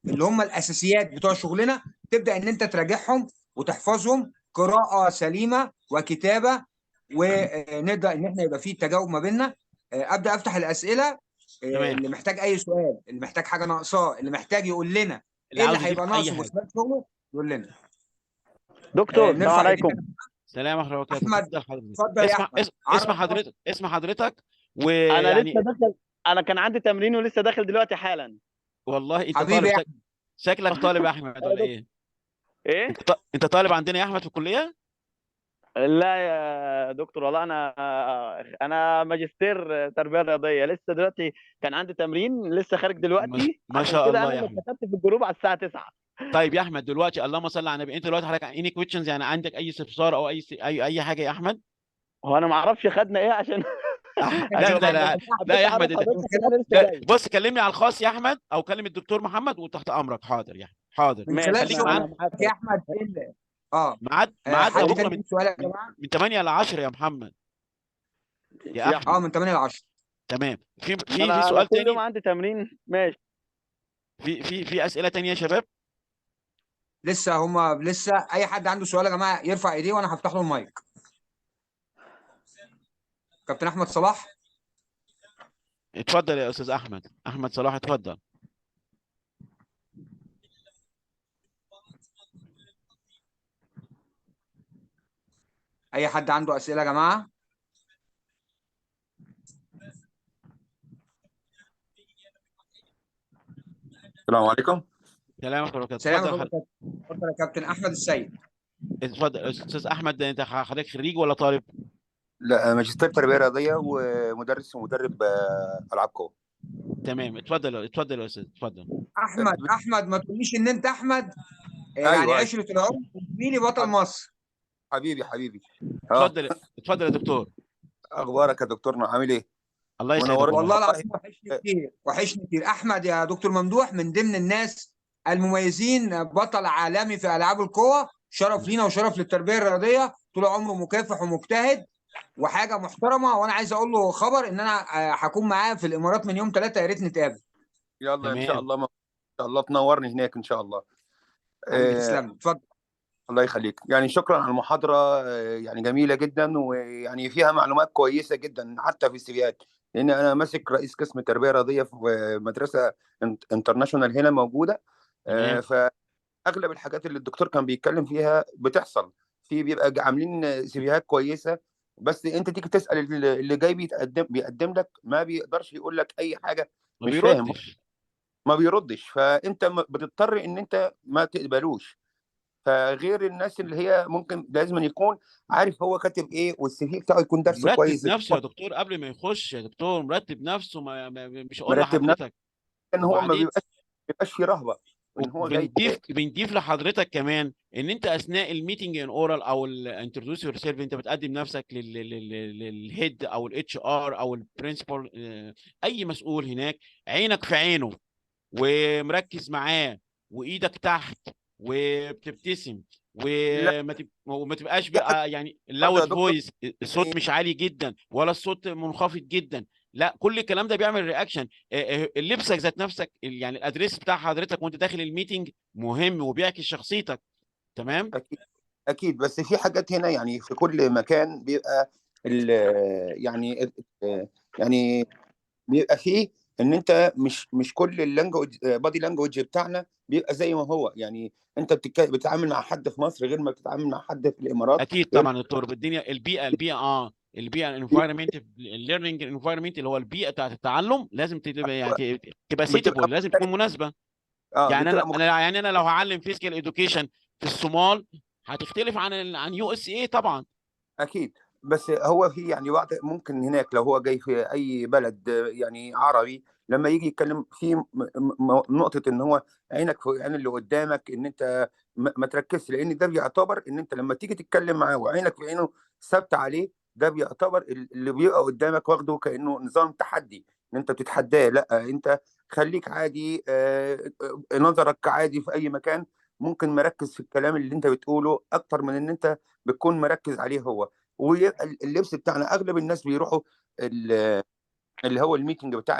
اللي هم الاساسيات بتوع شغلنا، تبدا ان انت تراجعهم وتحفظهم قراءه سليمه وكتابه، ونبدا ان احنا يبقى في تجاوب ما بيننا. ابدا افتح الاسئله. تمام. اللي محتاج اي سؤال، اللي محتاج حاجه ناقصاه، اللي محتاج يقول لنا اللي ايه اللي عاوز يضيف هيبقى اي ناقصه في حاجه. خلال شغله يقول لنا. دكتور السلام نرفع عليكم. ايدينا. سلام ورحمه الله وبركاته. احمد، اتفضل حضرتك. اتفضل يا احمد، اسم عرف نفسك. حضرتك، اسم حضرتك انا لسه ويعني. داخل، انا كان عندي تمرين ولسه داخل دلوقتي حالا. والله انت حبيبي طالب يا شكلك طالب يا احمد يا ولا دكتور. ايه؟ ايه؟ انت طالب عندنا يا احمد في الكليه؟ لا يا دكتور، والله انا ماجستير تربيه رياضيه. لسه دلوقتي كان عندي تمرين، لسه خارج دلوقتي، ما عشان شاء كده الله انا يا اللي احمد. كتبت في الجروب على الساعه 9. طيب يا احمد دلوقتي اللهم صل على النبي، انت دلوقتي حضرتك اني كويشنز، يعني عندك اي استفسار او اي حاجه يا احمد؟ هو انا ما اعرفش خدنا ايه عشان لا عشان لا لا لا حبيت يا اعرف احمد حضرتك من ان خلال انا لسه لا جاي. بص كلمني على الخاص يا احمد، او كلم الدكتور محمد وتحت امرك. حاضر يا احمد، حاضر. من ماشي، خلال خليك انا معانا. معاك. يا احمد ايه ميعادنا حد بكره تاني عنده سؤال يا جماعه؟ من 8 ل 10 يا محمد يا يا احمد. من 8 ل 10. تمام. ما في انا سؤال كل يوم تاني. عندي تمرين. ماشي. في اسئله تانيه يا شباب؟ لسه اي حد عنده سؤال يا جماعه يرفع ايديه وانا هفتح له المايك. كابتن احمد صلاح. اتفضل يا استاذ احمد صلاح، اتفضل. اي حد عنده اسئله يا جماعه؟ السلام عليكم. سلام ورحمه الله وبركاته. سلام اتفضل عليكم. اتفضل يا كابتن احمد السيد. اتفضل استاذ احمد، انت حضرتك خريج ولا طالب؟ لا، ماجستير تربيه رياضيه ومدرس ومدرب العاب قوه. تمام. اتفضل يا استاذ، اتفضل. احمد ما تقوليش ان انت احمد، يعني ايوه ايوه. عشره العمر زميلي بطل حب- مصر. حبيبي. اتفضل يا دكتور. اخبارك يا دكتورنا، عامل ايه؟ الله يسعدك منورني والله. والله والله. العظيم وحشني كتير احمد يا دكتور ممدوح، من ضمن الناس المميزين، بطل عالمي في العاب القوى. شرف لينا وشرف للتربيه الرياضيه، طول عمره مكافح ومجتهد وحاجه محترمه. وانا عايز اقول له خبر ان انا هكون معاه في الامارات من يوم 3، يا ريت نتقابل. يلا ان شاء تمام. الله، ان شاء الله تنورني هناك ان شاء الله. حبيبي آه تسلم لي، اتفضل. الله يخليك، يعني شكرا على المحاضره. يعني جميله جدا، ويعني فيها معلومات كويسه جدا حتى في السيفيات، لان انا ماسك رئيس قسم تربيه رياضيه في مدرسه انترناشونال هنا موجوده. تمام. اغلب الحاجات اللي الدكتور كان بيتكلم فيها بتحصل، في بيبقى عاملين سيفيهات كويسه، بس انت تيجي تسال اللي جاي بيقدم لك ما بيقدرش يقول لك اي حاجه، ما مش فاهم، بيردش. ما بيردش، فانت بتضطر ان انت ما تقبلوش. فغير الناس اللي هي ممكن لازم يكون عارف هو كاتب ايه، والسي في بتاعه يكون درسه مرتب كويس، نفسه يا دكتور قبل ما يخش، يا دكتور مرتب نفسه، مش هقول مرتب نفسه، لحضرتك. ان هو ما وبعدين بيبقاش فيه رهبه ان هو جاي. وبنضيف لحضرتك كمان ان انت اثناء الميتنج ان اورال او الانتروديوس يور سيلف، انت بتقدم نفسك للهيد او الاتش ار او البرنسبل، اي مسؤول هناك، عينك في عينه ومركز معاه وايدك تحت وبتبتسم، لا وما تبقاش بقى يعني برضه يا لاود دكتور، فويس، الصوت مش عالي جدا ولا الصوت منخفض جدا. لا، كل الكلام ده بيعمل رياكشن. لبسك ذات نفسك، يعني الادريس بتاع حضرتك وانت داخل الميتنج مهم وبيعكس شخصيتك. تمام. اكيد اكيد، بس في حاجات هنا يعني في كل مكان بيبقى يعني يعني بيبقى فيه ان انت مش كل اللانجوج بادي لانجوج بتاعنا بيبقى زي ما هو، يعني انت بتتعامل مع حد في مصر غير ما بتتعامل مع حد في الامارات، اكيد غير طبعا الدكتور، بالدنيا البيئه الانفايرمنت، الليرنينج انفايرمنت اللي هو البيئه بتاعت التعلم لازم تبقى يعني تبقى بتبقى سيتبل، لازم تكون مناسبه. يعني بتبقى انا لو هعلم فيزيكال اديوكيشن في الصومال هتختلف عن يو اس اي طبعا. اكيد. بس هو في يعني بعض ممكن هناك لو هو جاي في اي بلد يعني عربي، لما يجي يتكلم في نقطه ان هو عينك في عين اللي قدامك، ان انت ما تركزش، لان ده بيعتبر ان انت لما تيجي تتكلم معاه وعينك في عينه ثابته عليه، ده بيعتبر اللي بيبقى قدامك واخده كانه نظام تحدي، ان انت بتتحداه. لا، انت خليك عادي، نظرك عادي في اي مكان، ممكن مركز في الكلام اللي انت بتقوله اكتر من ان انت بتكون مركز عليه هو. ويبقى اللبس بتاعنا اغلب الناس بيروحوا اللي هو الميتنج بتاع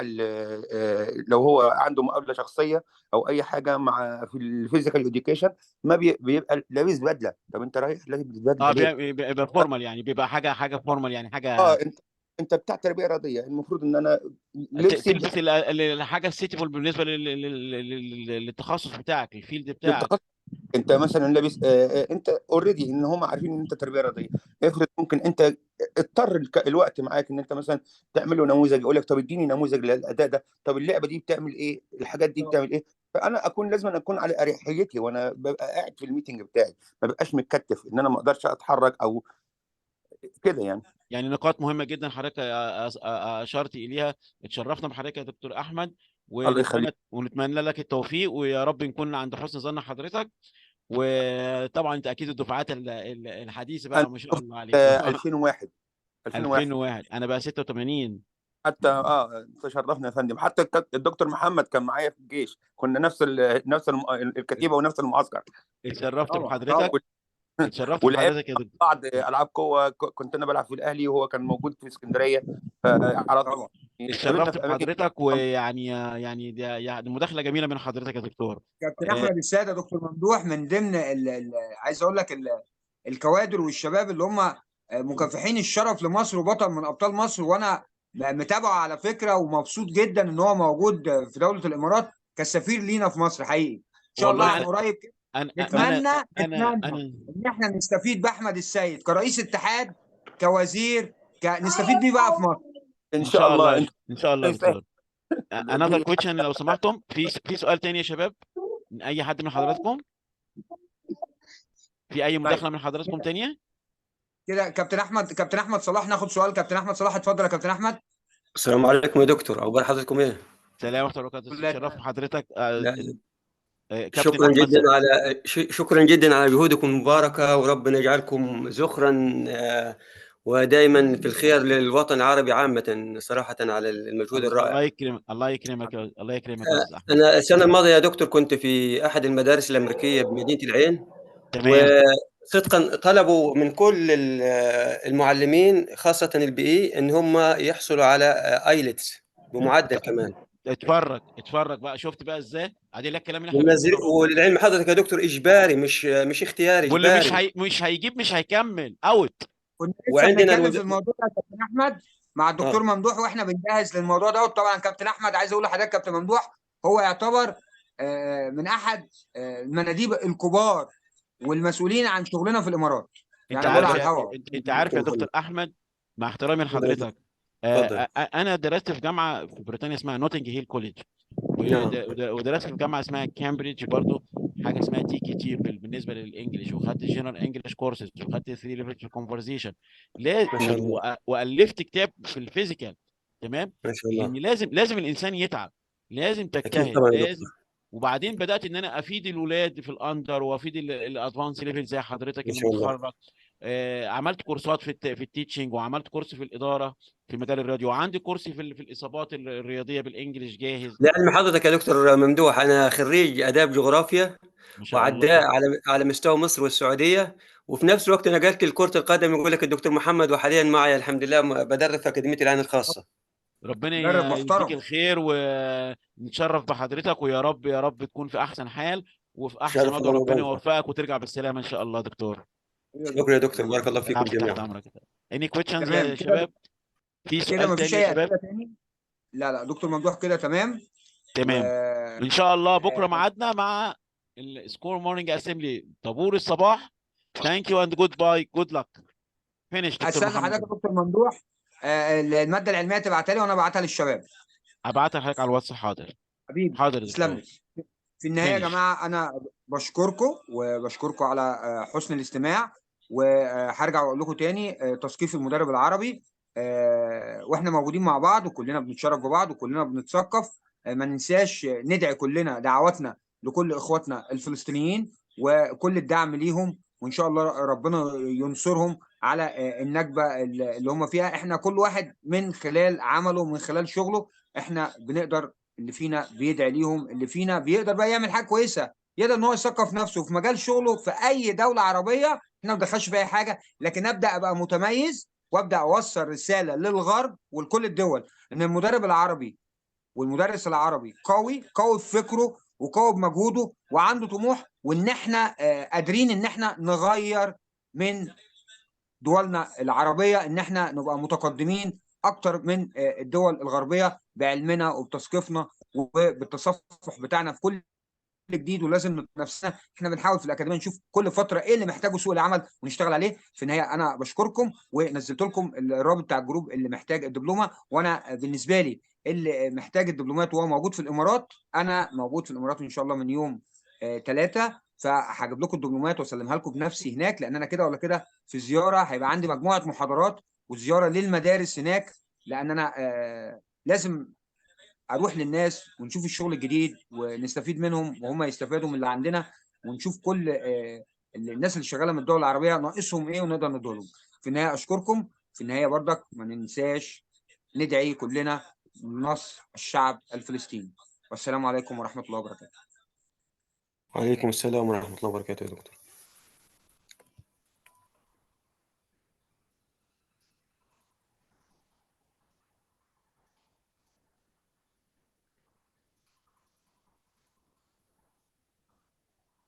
لو هو عنده مقابله شخصيه او اي حاجه مع في الفيزيكال اديوكيشن، ما بيبقى لابس بدله. طب انت رايح لابس بدله اه ليه؟ بيبقى فورمال، يعني بيبقى حاجه فورمال، يعني اه حاجه انت بتاع تربيه رياضيه، المفروض ان انا لبسي تلبس الحاجه السيتيبل بالنسبه للتخصص بتاعك، الفيلد بتاعك. للتخصص. انت مثلا لابس انت اوريدي ان هم عارفين ان انت تربيه رياضيه. افرض ممكن انت اضطر الوقت معاك ان انت مثلا تعمل له نموذج، يقول لك طب اديني نموذج للاداء ده، طب اللعبه دي بتعمل ايه، الحاجات دي بتعمل ايه. فانا لازم اكون على اريحيتي وانا ببقى قاعد في الميتنج بتاعي، ما ببقاش متكتف ان انا ما اقدرش اتحرك او كده يعني. يعني نقاط مهمه جدا حضرتك اشرت اليها. اتشرفنا بحضرتك يا دكتور احمد، الله يخليك. ونتمنى لك التوفيق، ويا رب نكون عند حسن ظن حضرتك. وطبعا انت اكيد الدفعات الحديثه انا بقى، ما شاء الله عليكم. 2001 2001 2001، انا بقى 86. حتى تشرفنا يا فندم. حتى الدكتور محمد كان معايا في الجيش، كنا نفس الكتيبه ونفس المعسكر. اتشرفت طبعا بحضرتك، وال- اتشرفت ولعبنا بحضرتك يا دكتور. بعض العاب قوه، كنت انا بلعب في الاهلي وهو كان موجود في اسكندريه، فعلى طول طبعا. قابلنا اتشرفت في اماكن. بحضرتك، ويعني يعني مداخله جميله من حضرتك يا دكتور. كابتن آه، احمد الساده، دكتور ممدوح من ضمن عايز اقول لك الكوادر والشباب اللي هم مكافحين الشرف لمصر وبطل من ابطال مصر، وانا متابعه على فكره ومبسوط جدا ان هو موجود في دوله الامارات كسفير لينا في مصر حقيقي. ان شاء الله والله عن قريب كده انا انا نتمنى انا ان احنا نستفيد باحمد السيد كرئيس اتحاد، كوزير، نستفيد بيه بقى في مصر. ان ان شاء شاء الله، الله انت ان شاء الله يا يستاهل. دكتور. another question لو سمحتم، في سؤال تاني يا شباب من اي حد من حضراتكم؟ في اي طيب مداخله من حضراتكم تانية؟ كده كابتن احمد صلاح، ناخد سؤال كابتن احمد صلاح. اتفضل يا كابتن احمد. السلام عليكم يا دكتور، أخبار حضرتكم إيه؟ سلام ورحمه الله وبركاته. لا اتشرفت بحضرتك لا، كابتن احمد شكرا جدا على جهودكم المباركة، وربنا يجعلكم ذخرا ودائما في الخير للوطن العربي عامة، صراحة على المجهود الرائع. الله يكرمك، الله يكرمك يا استاذ احمد. أنا السنة الماضية يا دكتور كنت في أحد المدارس الأمريكية بمدينة العين، تمام. وصدقا طلبوا من كل المعلمين خاصة البي إن هم يحصلوا على ايلتس بمعدل كمان. اتفرج بقى، شفت بقى ازاي ادي لك الكلام اللي احنا بنقوله. وللعلم حضرتك يا دكتور اجباري، مش اختياري، واللي اجباري. مش هيجيب مش هيكمل اوت. كنا لسه وعندنا بنتكلم في الموضوع ده يا كابتن احمد مع الدكتور ممدوح واحنا بنجهز للموضوع ده. طبعا كابتن احمد عايز اقول لحضرتك كابتن ممدوح هو يعتبر من احد المناديب الكبار والمسؤولين عن شغلنا في الامارات، انت يعني بقول عارف على يا الهوا. انت عارف يا دكتور احمد، مع احترامي لحضرتك، اتفضل. انا درست في جامعه في بريطانيا اسمها نوتنج هيل كوليدج، نعم. ودرست في جامعه اسمها كامبريدج برضو، حاجه اسمها تي كي تي بالنسبه للانجليش، وخدت جنرال انجلش كورسز، وخدت 3 ليفلز في كونفرزيشن، ما شاء الله. والفت كتاب في الفيزيكال. تمام. ما شاء ان الله. لازم الانسان يتعب، لازم اكيد تجتهد، طبعا يا لازم. دكتور. وبعدين بدات ان انا افيد الولاد في الاندر، وافيد الادفانس ليفل زي حضرتك ما اللي شاء الله. متخرج. عملت كورسات في التيتشنج، وعملت كورس في الاداره في مجال الراديو، وعندي كورس في الاصابات الرياضيه بالانجلش جاهز. لعلم حضرتك يا دكتور ممدوح، انا خريج اداب جغرافيا ما شاء وعداء الله. على مستوى مصر والسعوديه، وفي نفس الوقت نقلت لكره القدم، يقول لك الدكتور محمد، وحاليا معي الحمد لله بدرب في اكاديميه العين الخاصه. ربنا مدرب يديك محترم. الخير، ونتشرف بحضرتك، ويا رب يا رب تكون في احسن حال وفي احسن شرف وضع، لنا ربنا ذلك. يوفقك وترجع بالسلامه ان شاء الله دكتور. شكرا يا دكتور، بارك الله فيكم العفو، تحت جميعا. امرك. اني كويشنز تمام يا كده. شباب؟ في كده سؤال مفيش تاني يا اي شباب؟ اسئله تاني؟ لا دكتور ممدوح كده تمام. و تمام. ان شاء الله بكره ميعادنا مع السكور مورنينج اسمبلي، طابور الصباح. ثانك يو اند جود باي، جود لك. فينيش دكتور استنى محمد. حضرتك يا دكتور ممدوح، الماده العلميه تبعتها لي وانا ابعتها للشباب. ابعتها لحضرتك على الواتس. حاضر. حبيبي حاضر يا تسلم دكتور. لي. في النهايه يا فينيش. جماعه انا بشكركم على حسن الاستماع، وهرجع واقول لكم تاني تثقيف المدرب العربي، واحنا موجودين مع بعض وكلنا بنتشرف ببعض وكلنا بنتثقف. ما ننساش ندعي كلنا دعواتنا لكل اخواتنا الفلسطينيين وكل الدعم ليهم، وان شاء الله ربنا ينصرهم على النكبه اللي هم فيها. احنا كل واحد من خلال عمله من خلال شغله احنا بنقدر، اللي فينا بيدعي ليهم، اللي فينا بيقدر بقى يعمل حاجه كويسه، يقدر ان هو يثقف نفسه في مجال شغله في اي دوله عربيه. احنا ما بندخلش في اي حاجه، لكن ابدا ابقى متميز وابدا اوصل رساله للغرب ولكل الدول ان المدرب العربي والمدرس العربي قوي في فكره وقوي بمجهوده وعنده طموح، وان احنا قادرين ان احنا نغير من دولنا العربيه، ان احنا نبقى متقدمين اكتر من الدول الغربيه بعلمنا وبتثقيفنا وبالتصفح بتاعنا في كل جديد. ولازم نفسنا احنا بنحاول في الاكاديميه نشوف كل فتره ايه اللي محتاجه سوق العمل ونشتغل عليه. في النهايه انا بشكركم ونزلت لكم الرابط بتاع الجروب اللي محتاج الدبلومه، وانا بالنسبه لي اللي محتاج الدبلومات وهو موجود في الامارات، انا موجود في الامارات ان شاء الله من يوم 3، فهجيب لكم الدبلومات واسلمها لكم بنفسي هناك، لان انا كده ولا كده في زياره هيبقى عندي مجموعه محاضرات وزياره للمدارس هناك، لان انا لازم اروح للناس ونشوف الشغل الجديد ونستفيد منهم وهم يستفادوا من اللي عندنا، ونشوف كل الناس اللي شغاله من الدول العربيه ناقصهم ايه ونقدر ندولهم. في النهايه اشكركم. في النهايه برضك ما ننساش ندعي كلنا لنصر الشعب الفلسطيني. والسلام عليكم ورحمه الله وبركاته. وعليكم السلام ورحمة الله وبركاته يا دكتور.